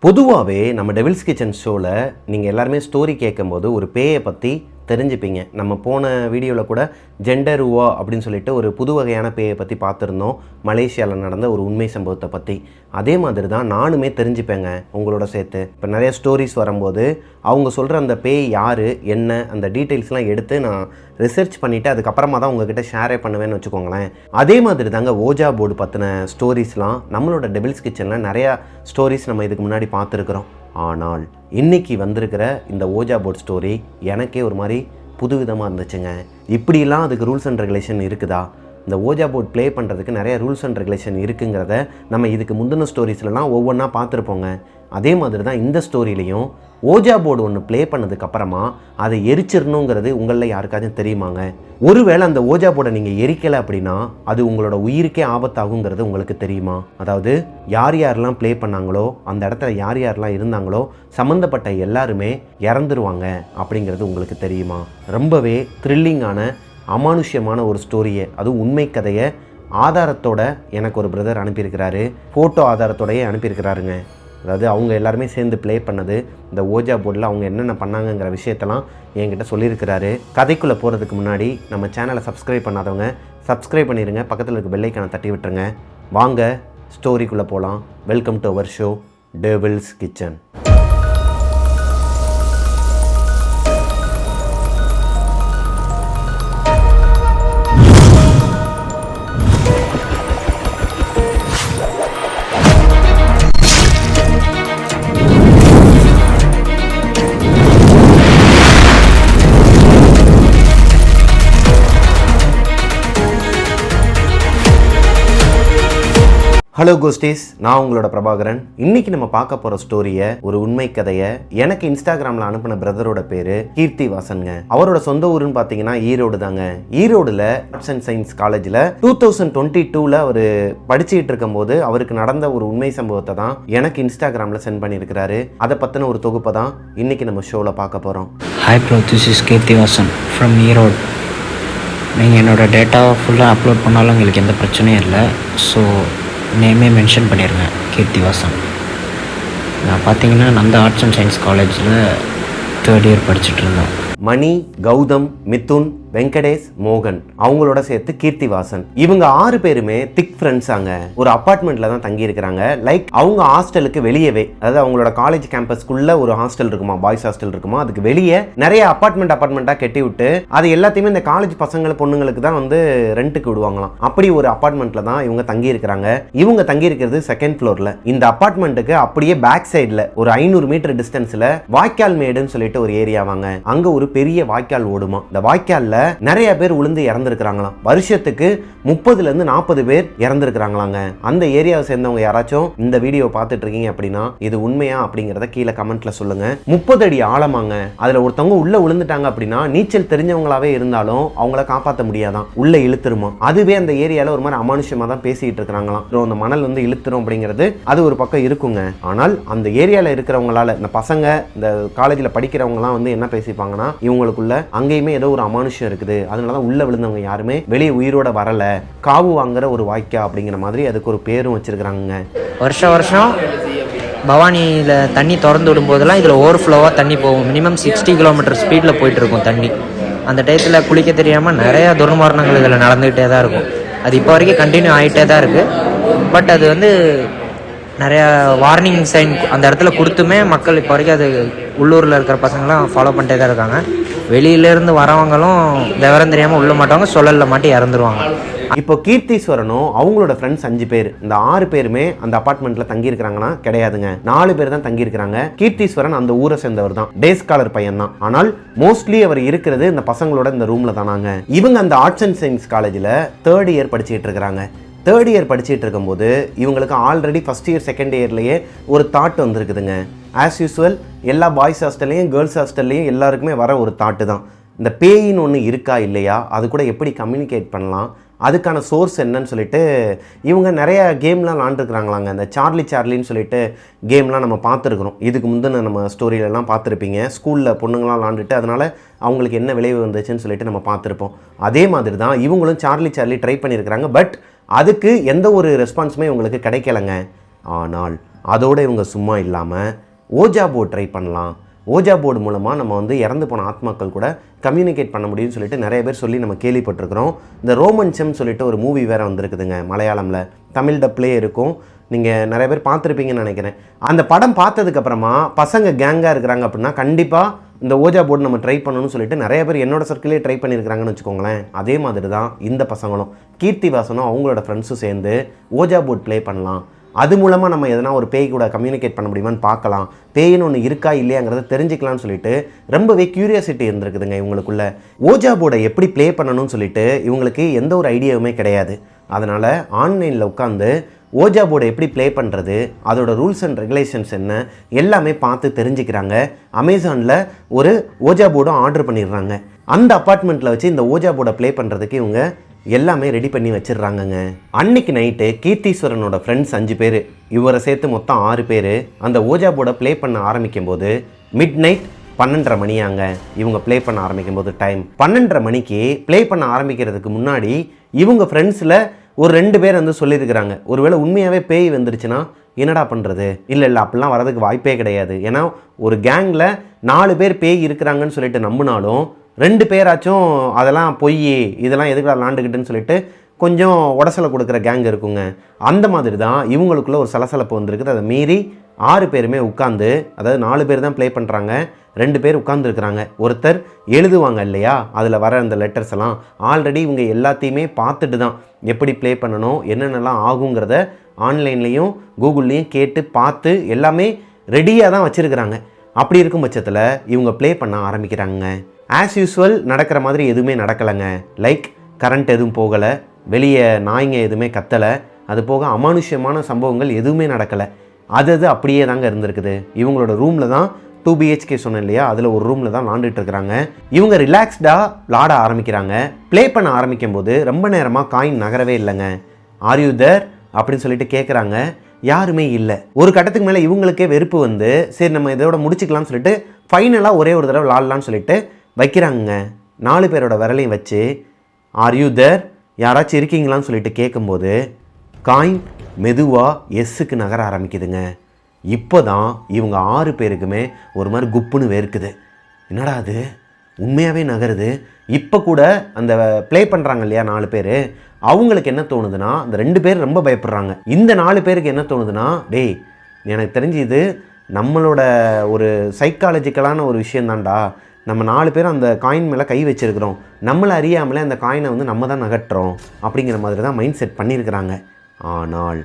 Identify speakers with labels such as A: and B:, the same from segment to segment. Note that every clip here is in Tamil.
A: பொதுவாகவே நம்ம டெவில்ஸ் கிச்சன் ஷோவில் நீங்கள் எல்லாருமே ஸ்டோரி கேட்கும்போது ஒரு பேயை பற்றி தெரிஞ்சுப்பீங்க. நம்ம போன வீடியோவில் கூட ஜெண்டருவா அப்படின்னு சொல்லிட்டு ஒரு புது வகையான பேயை பற்றி பார்த்துருந்தோம், மலேசியாவில் நடந்த ஒரு உண்மை சம்பவத்தை பற்றி. அதே மாதிரி தான் நானுமே தெரிஞ்சுப்பேங்க உங்களோட சேர்த்து. இப்போ நிறைய ஸ்டோரிஸ் வரும்போது அவங்க சொல்கிற அந்த பேய் யார் என்ன அந்த டீட்டெயில்ஸ்லாம் எடுத்து நான் ரிசர்ச் பண்ணிவிட்டு அதுக்கப்புறமா தான் உங்ககிட்ட ஷேரே பண்ணுவேன்னு வச்சுக்கோங்களேன். அதே மாதிரி தாங்க ஓஜா போர்டு பற்றின ஸ்டோரிஸ்லாம் நம்மளோட டெவில்ஸ் கிச்சனில் நிறையா ஸ்டோரிஸ் நம்ம இதுக்கு முன்னாடி பார்த்துருக்குறோம். ஆனால் இன்றைக்கி வந்திருக்கிற இந்த ஓஜா போர்ட் ஸ்டோரி எனக்கே ஒரு மாதிரி புதுவிதமாக இருந்துச்சுங்க. இப்படிலாம் அதுக்கு ரூல்ஸ் அண்ட் ரெகுலேஷன் இருக்குதா? இந்த ஓஜா போர்ட் ப்ளே பண்ணுறதுக்கு நிறைய ரூல்ஸ் அண்ட் ரெகுலேஷன் இருக்குங்கிறத நம்ம இதுக்கு முந்தின ஸ்டோரிஸ்லாம் ஒவ்வொன்றா பார்த்துருப்போங்க. அதே மாதிரி தான் இந்த ஸ்டோரியிலையும் ஓஜா போர்டு ஒன்று ப்ளே பண்ணதுக்கப்புறமா அதை எரிச்சிடணுங்கிறது உங்களில் யாருக்காச்சும் தெரியுமாங்க? ஒருவேளை அந்த ஓஜா போர்டை நீங்கள் எரிக்கலை அப்படின்னா அது உங்களோட உயிருக்கே ஆபத்தாகுங்கிறது உங்களுக்கு தெரியுமா? அதாவது யார் யாரெல்லாம் ப்ளே பண்ணாங்களோ அந்த இடத்துல யார் யாரெல்லாம் இருந்தாங்களோ சம்மந்தப்பட்ட எல்லாருமே இறந்துருவாங்க அப்படிங்கிறது உங்களுக்கு தெரியுமா? ரொம்பவே த்ரில்லிங்கான அமானுஷ்யமான ஒரு ஸ்டோரியை, அதுவும் உண்மை கதையை ஆதாரத்தோட எனக்கு ஒரு பிரதர் அனுப்பியிருக்கிறாரு. ஃபோட்டோ ஆதாரத்தோடையே அனுப்பியிருக்கிறாருங்க. அதாவது அவங்க எல்லாருமே சேர்ந்து ப்ளே பண்ணது இந்த ஓஜா போர்டில் அவங்க என்னென்ன பண்ணாங்கங்கிற விஷயத்தெல்லாம் என்கிட்ட சொல்லியிருக்கிறாரு. கதைக்குள்ளே போகிறதுக்கு முன்னாடி நம்ம சேனலை சப்ஸ்கிரைப் பண்ணாதவங்க சப்ஸ்கிரைப் பண்ணிடுங்க, பக்கத்தில் இருக்க பெல் ஐக்கானை தட்டி விட்டுருங்க. வாங்க ஸ்டோரிக்குள்ளே போகலாம். Welcome to our show devil's kitchen. Hello ghosties, நான் உங்களோட பிரபாகரன். இன்றைக்கி நம்ம பார்க்க போகிற ஸ்டோரியை, ஒரு உண்மை கதையை எனக்கு இன்ஸ்டாகிராமில் அனுப்பின பிரதரோட பேர் கீர்த்தி வாசன்ங்க. அவரோட சொந்த ஊருன்னு பார்த்தீங்கன்னா ஈரோடு தாங்க. ஈரோடில் ஆர்ட்ஸ் அண்ட் சயின்ஸ் காலேஜில் 2022 அவர் படிச்சுக்கிட்டு இருக்கும்போது அவருக்கு நடந்த ஒரு உண்மை சம்பவத்தை தான் எனக்கு இன்ஸ்டாகிராமில் சென்ட் பண்ணியிருக்கிறாரு. அதை பற்றின ஒரு தொகுப்பை தான் இன்றைக்கி நம்ம ஷோவில் பார்க்க போகிறோம்.
B: Hi bro, this is Keerthi Vasan from Erode. நீங்கள் என்னோடய டேட்டாவை ஃபுல்லாக அப்லோட் பண்ணாலும் எங்களுக்கு எந்த பிரச்சனையும் இல்லை. ஸோ நேமே மென்ஷன் பண்ணிடுங்க, கீர்த்தி வாசன். நான் பார்த்தீங்கன்னா நந்த ஆர்ட்ஸ் அண்ட் சயின்ஸ் காலேஜில் 3rd இயர் படிச்சுட்டு இருந்தேன்.
A: மணி, கௌதம், மிதுன், வெங்கடேஷ், மோகன் அவங்களோட சேர்த்து கீர்த்தி வாசன். இவங்க 6 பேருமே திக் ஃப்ரெண்ட்ஸாங்க. ஒரு அப்பார்ட்மெண்ட்ல தான் தங்கி இருக்கிறாங்க. லைக் அவங்க ஹாஸ்டலுக்கு வெளியவே, அதாவது அவங்களோட காலேஜ் கேம்பஸ்க்குள்ள ஒரு ஹாஸ்டல் இருக்குமா, பாய்ஸ் ஹாஸ்டல் இருக்குமா, அதுக்கு வெளியே நிறைய அப்பார்ட்மெண்ட்டாக கட்டி விட்டு அது எல்லாத்தையுமே இந்த காலேஜ் பசங்களை பொண்ணுங்களுக்கு தான் வந்து ரெண்ட்டுக்கு விடுவாங்களாம். அப்படி ஒரு அப்பார்ட்மெண்ட்ல தான் இவங்க தங்கி இருக்கிறாங்க. இவங்க தங்கி இருக்கிறது 2nd ஃப்ளோர்ல. இந்த அப்பார்ட்மெண்ட்டுக்கு அப்படியே பேக் சைட்ல ஒரு 500 மீட்டர் டிஸ்டன்ஸ்ல வாய்க்கால் மேடுன்னு சொல்லிட்டு ஒரு ஏரியாவாங்க. அங்க ஒரு பெரிய வாய்க்கால் ஓடுமா. இந்த வாய்க்கால்ல நிறைய பேர் உளுந்து இறந்துருக்கிறாங்களாம். வருஷத்துக்கு 30ல இருந்து 40 பேர் இறந்துருக்கிறாங்களாங்க. அந்த ஏரியாவை சேர்ந்தவங்க யாராச்சும் இந்த வீடியோ பார்த்துட்டு இருக்கீங்க அப்படின்னா இது உண்மையா அப்படிங்கிறத கீழே கமெண்ட்ல சொல்லுங்க. 30 அடி ஆழமாங்க. அதுல ஒருத்தவங்க உள்ள விழுந்துட்டாங்க அப்படின்னா நீச்சல் தெரிஞ்சவங்களாவே இருந்தாலும் அவங்கள காப்பாற்ற முடியாதான், உள்ள இழுத்துருமா. அதுவே அந்த ஏரியால ஒரு மாதிரி அமானுஷமா தான் பேசிட்டு இருக்கிறாங்களாம். அந்த மணல் வந்து இழுத்துரும் அப்படிங்கிறது அது ஒரு பக்கம் இருக்குங்க. ஆனால் அந்த ஏரியால இருக்கிறவங்களால, இந்த பசங்க இந்த காலேஜில் படிக்கிறவங்கலாம் வந்து என்ன பேசிப்பாங்கன்னா, இவங்களுக்குள்ள அங்கேயுமே ஏதோ ஒரு அமானுஷம் இருக்குது, அதனாலதான் உள்ள விழுந்தவங்க யாருமே வெளியே உயிரோட வரல, காவு வாங்குற ஒரு வாய்க்கா அப்படிங்கிற மாதிரி அதுக்கு ஒரு பேரும் வச்சிருக்கிறாங்க.
B: வருஷம் பவானியில் தண்ணி திறந்து விடும்போதெல்லாம் இதில் ஓவர்ஃப்ளோவாக தண்ணி போகும். மினிமம் 60 கிலோமீட்டர் ஸ்பீடில் போயிட்டுருக்கும் தண்ணி. அந்த டயத்தில் குளிக்க தெரியாமல் நிறையா துர்மரணங்கள் இதில் நடந்துக்கிட்டே தான் இருக்கும். அது இப்போ வரைக்கும் கண்டினியூ ஆகிட்டே தான் இருக்குது. பட் அது வந்து நிறையா வார்னிங் சைன் அந்த இடத்துல கொடுத்துமே மக்கள் இப்போ வரைக்கும் அது உள்ளூரில் இருக்கிற பசங்களாம் ஃபாலோ பண்ணிட்டே தான் இருக்காங்க. வெளியிலேருந்து வரவங்களும் விவரம் தெரியாமல் உள்ள மாட்டவங்க சொல்லல மாட்டி இறந்துருவாங்க.
A: இப்போ கீர்த்தீஸ்வரனும் அவங்களோட ஃப்ரெண்ட்ஸ் 5 பேர், இந்த 6 பேருமே அந்த அபார்ட்மெண்ட்ல தங்கி இருக்கிறாங்கன்னா கிடையாதுங்க. 4 பேர் தான் தங்கி இருக்கிறாங்க. கீர்த்தீஸ்வரன் அந்த ஊரை சேர்ந்தவர் தான், டே ஸ்காலர் பையன் தான். ஆனால் மோஸ்ட்லி அவர் இருக்கிறது இந்த பசங்களோட இந்த ரூம்ல தானாங்க. இவங்க அந்த ஆர்ட்ஸ் அண்ட் சயின்ஸ் காலேஜில் 3rd இயர் படிச்சுட்டு இருக்கிறாங்க. 3rd இயர் படிச்சுட்டு இருக்கும்போது இவங்களுக்கு ஆல்ரெடி 1st இயர் 2nd இயர்லேயே ஒரு தாட் வந்துருக்குதுங்க. ஆஸ் யூஸ்வல் எல்லா பாய்ஸ் ஹாஸ்டல்லையும் கேர்ள்ஸ் ஹாஸ்டல்லையும் எல்லாருக்குமே வர ஒரு தாட்டு தான், இந்த பேயின்னு ஒன்று இருக்கா இல்லையா, அது கூட எப்படி கம்யூனிகேட் பண்ணலாம், அதுக்கான சோர்ஸ் என்னன்னு சொல்லிட்டு இவங்க நிறைய கேம்லாம் விளாண்டுருக்குறாங்களாங்க. இந்த சார்லின்னு சொல்லிட்டு கேம்லாம் நம்ம பார்த்துருக்குறோம். இதுக்கு முந்தின நம்ம ஸ்டோரியிலலாம் பார்த்துருப்பீங்க. ஸ்கூலில் பொண்ணுங்களாம் விளாண்டுட்டு அதனால் அவங்களுக்கு என்ன விளைவு வந்துச்சுன்னு சொல்லிட்டு நம்ம பார்த்துருப்போம். அதே மாதிரி தான் இவங்களும் சார்லி ட்ரை பண்ணியிருக்கிறாங்க. பட் அதுக்கு எந்த ஒரு ரெஸ்பான்ஸுமே இவங்களுக்கு கிடைக்கலைங்க. ஆனால் அதோடு இவங்க சும்மா இல்லாமல் ஓஜா போர்டு ட்ரை பண்ணலாம், ஓஜா போர்டு மூலமாக நம்ம வந்து இறந்து போன ஆத்மாக்கள் கூட கம்யூனிகேட் பண்ண முடியும்னு சொல்லிட்டு நிறைய பேர் சொல்லி நம்ம கேள்விப்பட்டிருக்கிறோம். இந்த ரோமன்சம் சொல்லிட்டு ஒரு மூவி வேறு வந்திருக்குதுங்க மலையாளமில், தமிழ் டப்லே இருக்கும், நீங்கள் நிறைய பேர் பார்த்துருப்பீங்கன்னு நினைக்கிறேன். அந்த படம் பார்த்ததுக்கப்புறமா பசங்க கேங்காக இருக்கிறாங்க அப்படின்னா கண்டிப்பாக இந்த ஓஜா போர்டு நம்ம ட்ரை பண்ணணும்னு சொல்லிட்டு நிறைய பேர் என்னோட சர்க்கிளே ட்ரை பண்ணியிருக்கிறாங்கன்னு வச்சுக்கோங்களேன். அதே மாதிரி தான் இந்த பசங்களும் கீர்த்தி வாசனும் அவங்களோட ஃப்ரெண்ட்ஸும் சேர்ந்து ஓஜா போர்டு ப்ளே பண்ணலாம், அது மூலமாக நம்ம எதனா ஒரு பேய் கூட கம்யூனிகேட் பண்ண முடியுமான்னு பார்க்கலாம், பேயின்னு ஒன்று இருக்கா இல்லையாங்கிறத தெரிஞ்சுக்கலாம்னு சொல்லிட்டு ரொம்பவே க்யூரியாசிட்டி இருந்திருக்குதுங்க இவங்களுக்குள்ள. ஓஜா போர்டை எப்படி ப்ளே பண்ணணும்னு சொல்லிட்டு இவங்களுக்கு எந்த ஒரு ஐடியாவுமே கிடையாது. அதனால் ஆன்லைனில் உட்காந்து ஓஜா போர்டை எப்படி ப்ளே பண்ணுறது, அதோட ரூல்ஸ் அண்ட் ரெகுலேஷன்ஸ் என்ன எல்லாமே பார்த்து தெரிஞ்சுக்கிறாங்க. அமேசானில் ஒரு ஓஜா போர்டும் ஆர்டர் பண்ணிடுறாங்க. அந்த அப்பார்ட்மெண்ட்டில் வச்சு இந்த ஓஜா போர்டை ப்ளே பண்ணுறதுக்கு இவங்க எல்லாமே ரெடி பண்ணி வச்சிடுறாங்கங்க. அன்னைக்கு நைட்டு கீர்த்தீஸ்வரனோட ஃப்ரெண்ட்ஸ் 5 பேர், இவரை சேர்த்து மொத்தம் 6 பேர் அந்த ஓஜா போர்டை ப்ளே பண்ண ஆரம்பிக்கும் போது மிட் நைட் 12:30 மணியாங்க இவங்க ப்ளே பண்ண ஆரம்பிக்கும் போது டைம். 12:30 மணிக்கு ப்ளே பண்ண ஆரம்பிக்கிறதுக்கு முன்னாடி இவங்க ஃப்ரெண்ட்ஸில் ஒரு 2 பேர் வந்து சொல்லியிருக்கிறாங்க, ஒருவேளை உண்மையாகவே பேய் வந்துருச்சுன்னா என்னடா பண்ணுறது, இல்லை அப்படிலாம் வரதுக்கு வாய்ப்பே கிடையாது. ஏன்னா ஒரு கேங்கில் 4 பேர் பேய் இருக்கிறாங்கன்னு சொல்லிட்டு நம்பினாலும் 2 பேராச்சும் அதெல்லாம் பொய், இதெல்லாம் எதுக்குடா விளாண்டுக்கிட்டுன்னு சொல்லிட்டு கொஞ்சம் உடசலை கொடுக்குற கேங் இருக்குங்க. அந்த மாதிரி தான் இவங்களுக்குள்ள ஒரு சலசலப்பு வந்திருக்குது. அதை மீறி 6 பேருமே உட்காந்து, அதாவது 4 பேர் தான் ப்ளே பண்ணுறாங்க, 2 பேர் உட்காந்துருக்குறாங்க. ஒருத்தர் எழுதுவாங்க இல்லையா, அதில் வர அந்த லெட்டர்ஸ் எல்லாம் ஆல்ரெடி இவங்க எல்லாத்தையுமே பார்த்துட்டு தான் எப்படி ப்ளே பண்ணணும் என்னென்னலாம் ஆகுங்கிறத ஆன்லைன்லேயும் கூகுள்லேயும் கேட்டு பார்த்து எல்லாமே ரெடியாக தான் வச்சுருக்கிறாங்க. அப்படி இருக்கும் பட்சத்தில் இவங்க ப்ளே பண்ண ஆரம்பிக்கிறாங்க. ஆஸ் யூஸ்வல் நடக்கிற மாதிரி எதுவுமே நடக்கலைங்க. லைக் கரண்ட் எதுவும் போகலை, வெளியே நாய்ங்க எதுவுமே கத்தலை, அது போக அமானுஷ்யமான சம்பவங்கள் எதுவுமே நடக்கலை. அது அப்படியே தாங்க இருந்திருக்குது. இவங்களோட ரூமில் தான் 2 BHK சொன்னேன் இல்லையா, அதில் ஒரு ரூமில் தான் விளாண்டுட்டு இருக்கிறாங்க. இவங்க ரிலாக்ஸ்டாக விளாட ஆரம்பிக்கிறாங்க. ப்ளே பண்ண ஆரம்பிக்கும் போது ரொம்ப நேரமாக காயின் நகரவே இல்லைங்க. ஆர் யூ தேர் அப்படின்னு சொல்லிட்டு கேட்குறாங்க, யாருமே இல்லை. ஒரு கட்டத்துக்கு மேலே இவங்களுக்கே வெறுப்பு வந்து சரி நம்ம இதோட முடிச்சுக்கலாம்னு சொல்லிட்டு ஃபைனலாக ஒரே ஒரு தடவை விளாட்லான்னு சொல்லிட்டு வைக்கிறாங்க. 4 பேரோட விரலையும் வச்சு ஆர் யூ தேர், யாராச்சும் இருக்கீங்களான்னு சொல்லிட்டு கேட்கும்போது காயின் மெதுவாக எஸ்ஸுக்கு நகர ஆரம்பிக்குதுங்க. இப்போ தான் இவங்க 6 பேருக்குமே ஒரு மாதிரி குப்புன்னு வேர்க்குது. என்னடா அது உண்மையாகவே நகருது. இப்போ கூட அந்த ப்ளே பண்ணுறாங்க இல்லையா 4 பேர், அவங்களுக்கு என்ன தோணுதுன்னா, அந்த 2 பேர் ரொம்ப பயப்படுறாங்க. இந்த 4 பேருக்கு என்ன தோணுதுன்னா, டேய் எனக்கு தெரிஞ்சு இது நம்மளோட ஒரு சைக்காலஜிக்கலான ஒரு விஷயந்தான்டா, நம்ம 4 பேரும் அந்த காயின் மேலே கை வச்சுருக்கிறோம், நம்மளை அறியாமலே அந்த காயினை வந்து நம்ம தான் நகட்டுறோம் அப்படிங்கிற மாதிரி தான் மைண்ட் செட் பண்ணியிருக்கிறாங்க. ஆனால்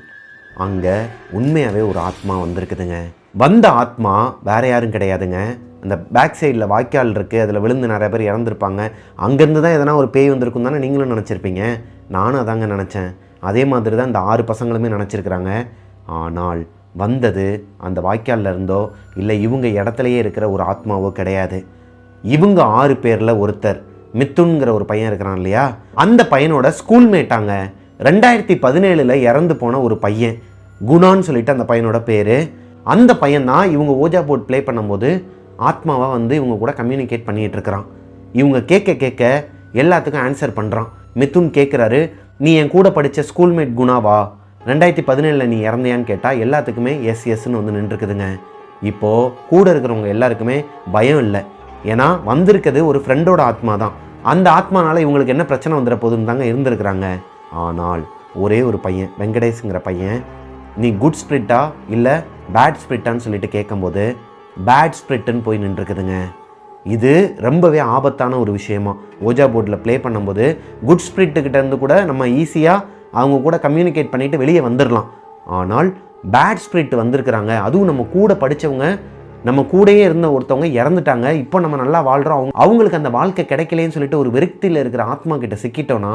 A: அங்கே உண்மையாகவே ஒரு ஆத்மா வந்திருக்குதுங்க. வந்த ஆத்மா வேறு யாரும் கிடையாதுங்க, அந்த பேக் சைடில் வாய்க்கால் இருக்குது, அதில் விழுந்து நிறைய பேர் இறந்துருப்பாங்க, அங்கேருந்து தான் எதனா ஒரு பேய் வந்திருக்கும் தானே நீங்களும் நினச்சிருப்பீங்க. நானும் அதாங்க நினச்சேன். அதே மாதிரி தான் இந்த 6 பசங்களுமே நினச்சிருக்கிறாங்க. ஆனால் வந்தது அந்த வாய்க்காலில் இருந்தோ இல்லை இவங்க இடத்துலையே இருக்கிற ஒரு ஆத்மாவோ கிடையாது. இவங்க 6 பேரில் ஒருத்தர் மித்துன்கிற ஒரு பையன் இருக்கிறான் இல்லையா, அந்த பையனோட ஸ்கூல்மேட்டாங்க. 2017 இறந்து போன ஒரு பையன், குணான்னு சொல்லிட்டு அந்த பையனோட பேர். அந்த பையன் தான் இவங்க ஓஜா போர்ட் ப்ளே பண்ணும்போது ஆத்மாவாக வந்து இவங்க கூட கம்யூனிகேட் பண்ணிகிட்டு இருக்கிறான். இவங்க கேட்க கேட்க எல்லாத்துக்கும் ஆன்சர் பண்ணுறான். மித்துன் கேட்குறாரு, நீ என் கூட படித்த ஸ்கூல்மேட் குணாவா, 2017 நீ இறந்தியான்னு கேட்டால் எல்லாத்துக்குமே எஸ் எஸ்ன்னு வந்து நின்றுருக்குதுங்க. இப்போது கூட இருக்கிறவங்க எல்லாருக்குமே பயம் இல்லை. ஏன்னா வந்திருக்கிறது ஒரு ஃப்ரெண்டோட ஆத்மா தான். அந்த ஆத்மானால இவங்களுக்கு என்ன பிரச்சனை வந்துட போதுன்னு தாங்க இருந்திருக்கிறாங்க. ஆனால் ஒரே ஒரு பையன், வெங்கடேஷுங்கிற பையன், நீ குட் ஸ்பிரிட்டா இல்லை பேட் ஸ்பிரிட்டான்னு சொல்லிட்டு கேட்கும்போது பேட் ஸ்பிரிட்டுன்னு போய் நின்றுருக்குதுங்க. இது ரொம்பவே ஆபத்தான ஒரு விஷயமா. ஓஜா போர்டில் ப்ளே பண்ணும்போது குட் ஸ்பிரிட்டுக்கிட்ட இருந்து கூட நம்ம ஈஸியாக அவங்க கூட கம்யூனிகேட் பண்ணிவிட்டு வெளியே வந்துடலாம். ஆனால் பேட் ஸ்பிரிட் வந்திருக்கிறாங்க, அதுவும் நம்ம கூட படித்தவங்க, நம்ம கூடயே இருந்த ஒருத்தவங்க இறந்துட்டாங்க, இப்போ நம்ம நல்லா வாழ்கிறோம், அவங்களுக்கு அந்த வாழ்க்கை கிடைக்கலேன்னு சொல்லிட்டு ஒரு விரக்தியில் இருக்கிற ஆத்மா கிட்ட சிக்கிட்டோன்னா